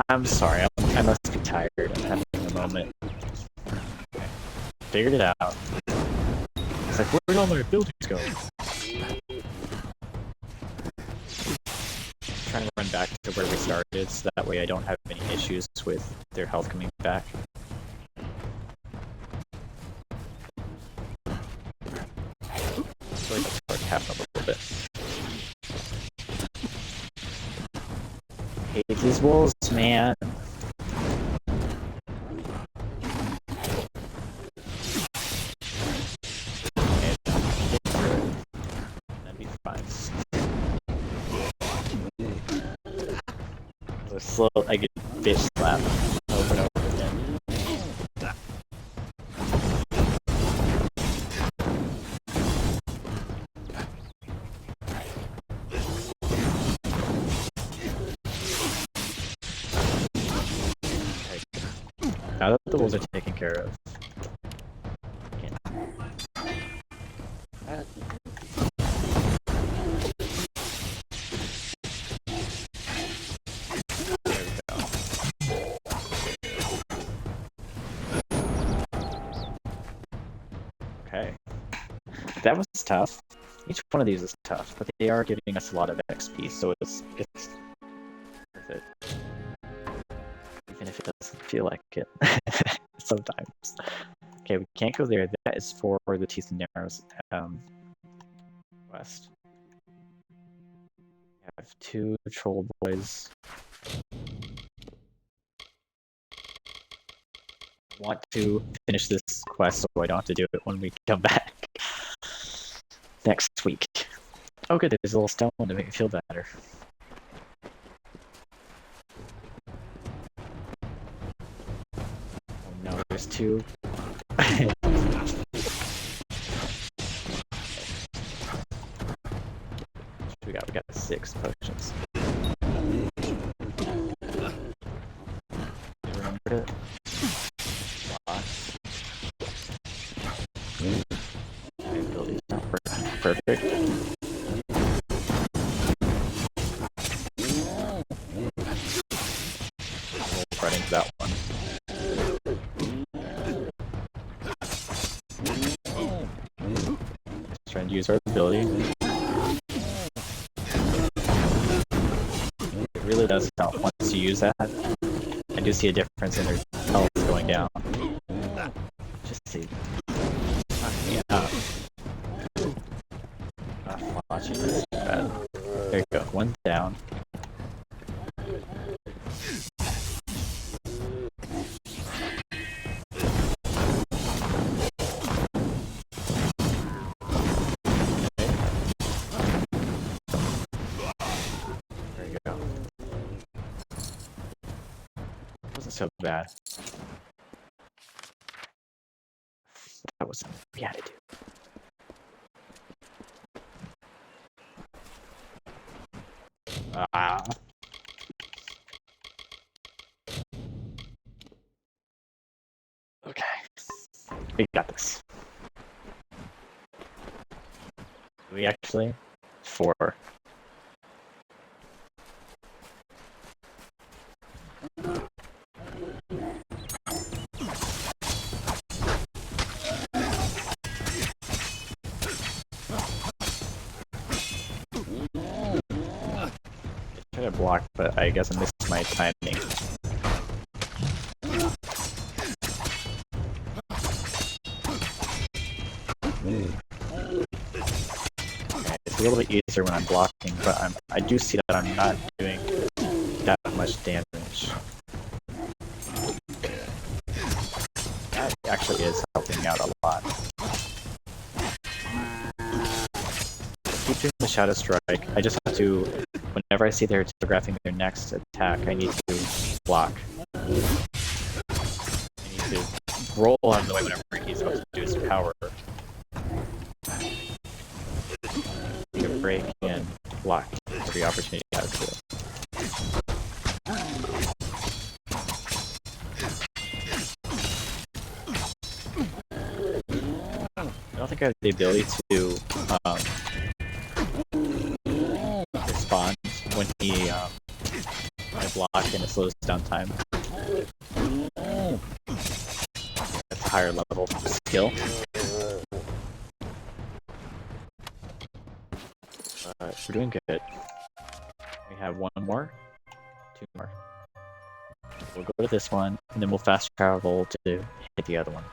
I'm sorry. I must be tired. I'm having a moment. Okay. Figured it out. It's like, where'd all my abilities go? back to where we started, so that way I don't have any issues with their health coming back. I feel like that's already happened a little bit. Hate these wolves, man. That'd be fine. So slow, I get bitch slap over and over again. Now that the wolves are taken care of. Okay. That was tough. Each one of these is tough, but they are giving us a lot of XP, so it's worth it. Even if it doesn't feel like it sometimes. Okay, we can't go there. That is for the Teeth and Narrows quest. We have 2 troll boys. I want to finish this quest so I don't have to do it when we come back next week. Oh good, there's a little stone to make me feel better. Oh no, there's 2. We got 6 potions. Remember it? My ability's not perfect. We'll run into that one. Just trying to use our ability. It really does help once you use that. I do see a difference in their health going down. Just see. Yeah. Not watching this bad. There you go. 1 down. There you go. Wasn't so bad. That was what we had to do. Okay. We got this. We actually 4. Try to block, but I guess I missed my timing. Okay, it's a little bit easier when I'm blocking, but I do see that I'm not doing that much damage. That actually is helping out a lot. Keep doing the Shadow Strike. I just have to, whenever I see they're telegraphing their next attack, I need to block. I need to roll out of the way whenever he's about to do his power. Take a break and block every opportunity I have to. I don't think I have the ability to respond when he I block and it slows down time. That's a higher level skill. We're doing good. We have one more, two more. We'll go to this one, and then we'll fast travel to hit the other one.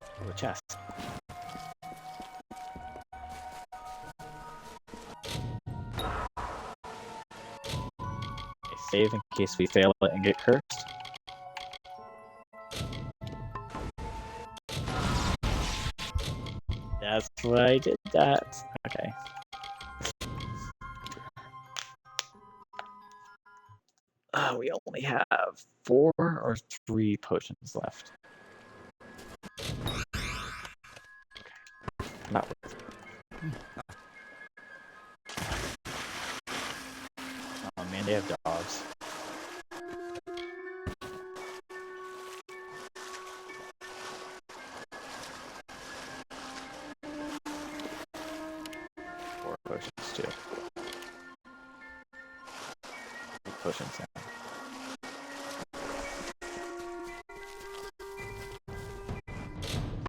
Oh, a chest. Okay, save in case we fail it and get cursed. That's why I did that. Okay. We only have 4 or 3 potions left. Okay. Not worth it. Oh man, they have dogs. Potions too. Potions now.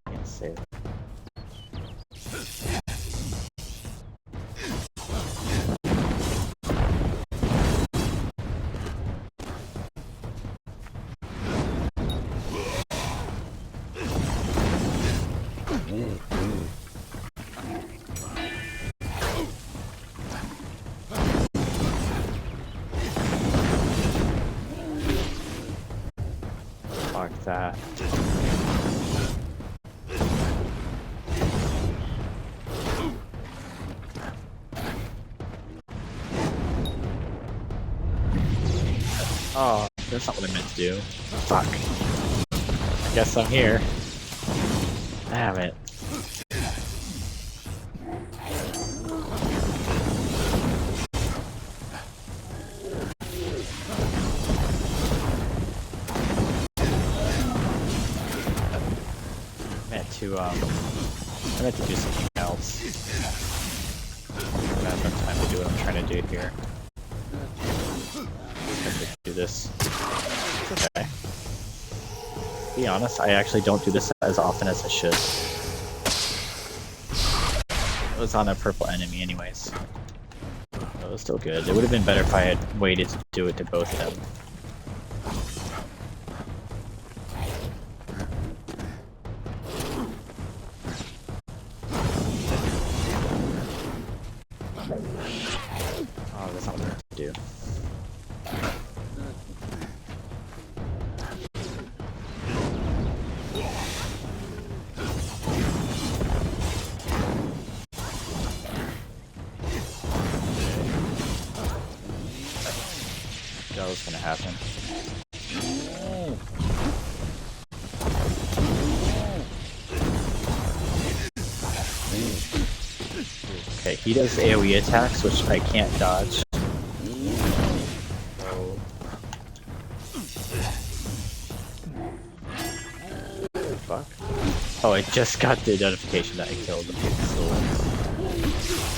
Can't save. Fuck that. Oh, that's not what I meant to do. Fuck. I guess I'm here. Damn it. I meant to do something else. I don't have enough time to do what I'm trying to do here. I have to do this. It's okay. To be honest, I actually don't do this as often as I should. It was on a purple enemy anyways. It was still good. It would have been better if I had waited to do it to both of them. Oh, that's not what I have to do. That was gonna happen. Okay, he does AoE attacks, which I can't dodge. Fuck. Oh, I just got the notification that I killed the soul.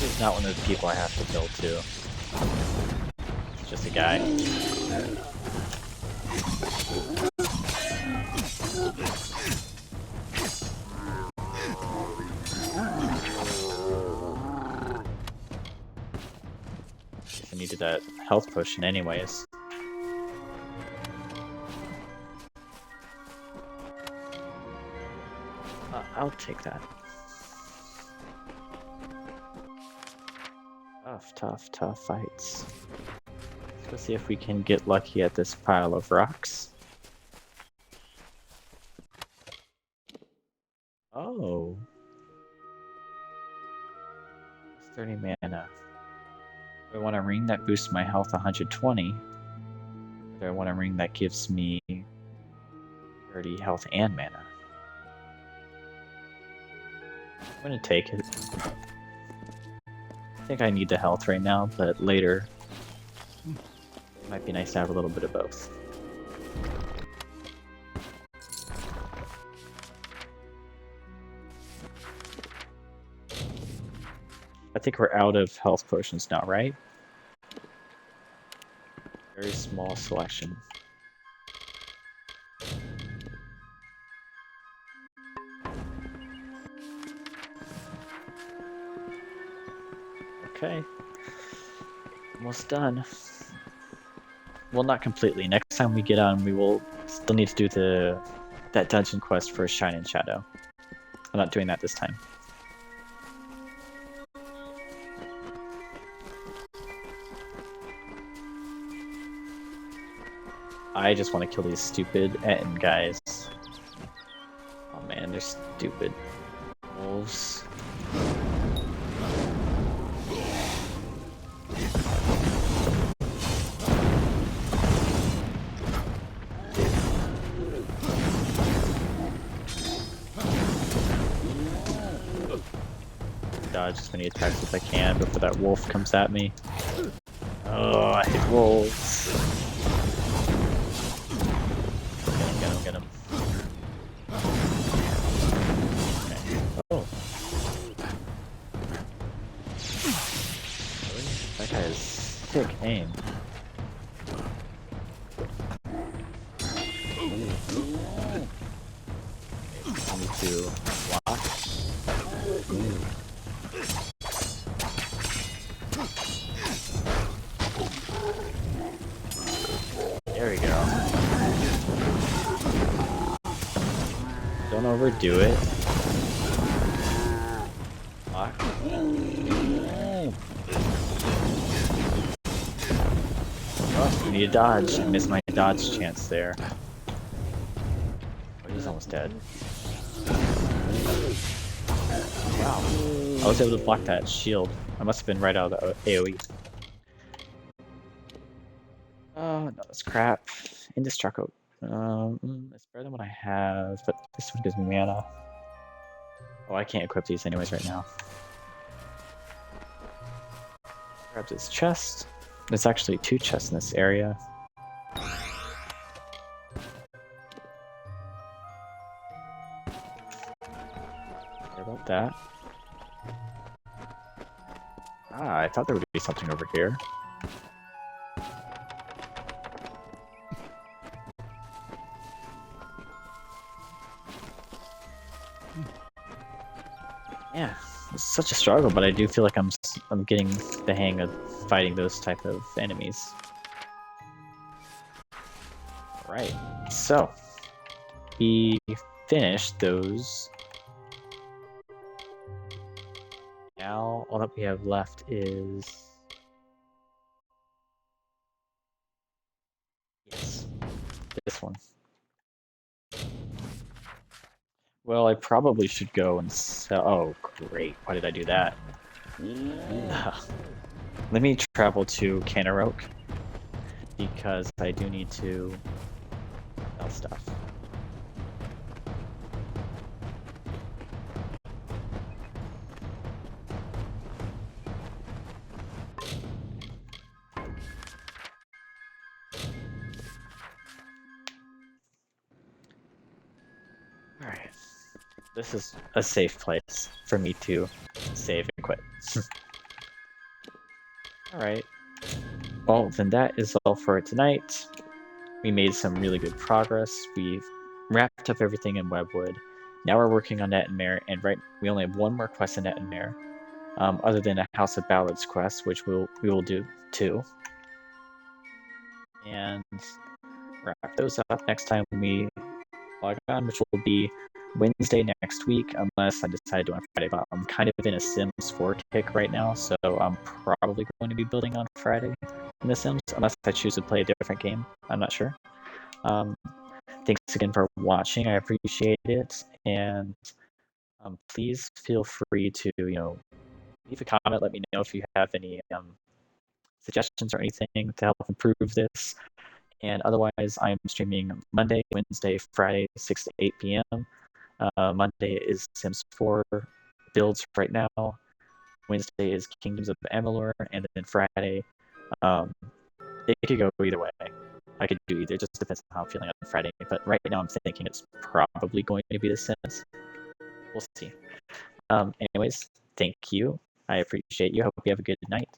He's not one of the people I have to kill too. It's just a guy. I needed that health potion anyways. I'll take that. Tough fights. Let's go see if we can get lucky at this pile of rocks. Oh. It's 30 mana. Do I want a ring that boosts my health 120? Or do I want a ring that gives me 30 health and mana? I'm gonna take it. I think I need the health right now, but later it might be nice to have a little bit of both. I think we're out of health potions now, right? Very small selection. Okay. Almost done. Well, not completely. Next time we get on, we will still need to do that dungeon quest for Shine and Shadow. I'm not doing that this time. I just want to kill these stupid Etten guys. Oh man, they're stupid. Wolves. Dodge as many attacks as I can before that wolf comes at me. Oh, I hate wolves. Get him. Okay. Oh. Really? That guy has sick aim. I need to block. There we go. Don't overdo it. Block. Oh, we need a dodge. I missed my dodge chance there. Oh, he's almost dead. Wow. I was able to block that shield. I must have been right out of the AoE. Oh, no, that's crap. Indestructible. It's better than what I have, but this one gives me mana. Oh, I can't equip these anyways right now. Grab this chest. There's actually 2 chests in this area. Sorry about that. Ah, I thought there would be something over here. Yeah, it's such a struggle, but I do feel like I'm getting the hang of fighting those type of enemies. Alright, so we finished those. Now all that we have left is this one. Well, I probably should go and sell. Oh, great. Why did I do that? Let me travel to Canarok because I do need to sell stuff. Alright. This is a safe place for me to save and quit. Alright. Well, then that is all for tonight. We made some really good progress. We've wrapped up everything in Webwood. Now we're working on Ettenmere, and we only have one more quest in Ettenmere, other than a House of Ballads quest, which we will do too. And wrap those up next time we log on, which will be Wednesday next week, unless I decide to do on Friday. But I'm kind of in a Sims 4 kick right now, so I'm probably going to be building on Friday in The Sims, unless I choose to play a different game. I'm not sure. Thanks again for watching. I appreciate it, and please feel free to leave a comment. Let me know if you have any suggestions or anything to help improve this. And otherwise, I'm streaming Monday, Wednesday, Friday, 6 to 8 p.m. Monday is Sims 4 builds right now. Wednesday is Kingdoms of Amalur, and then Friday, it could go either way. I could do either, just depends on how I'm feeling on Friday. But right now, I'm thinking it's probably going to be The Sims. We'll see. Anyways, thank you. I appreciate you. Hope you have a good night.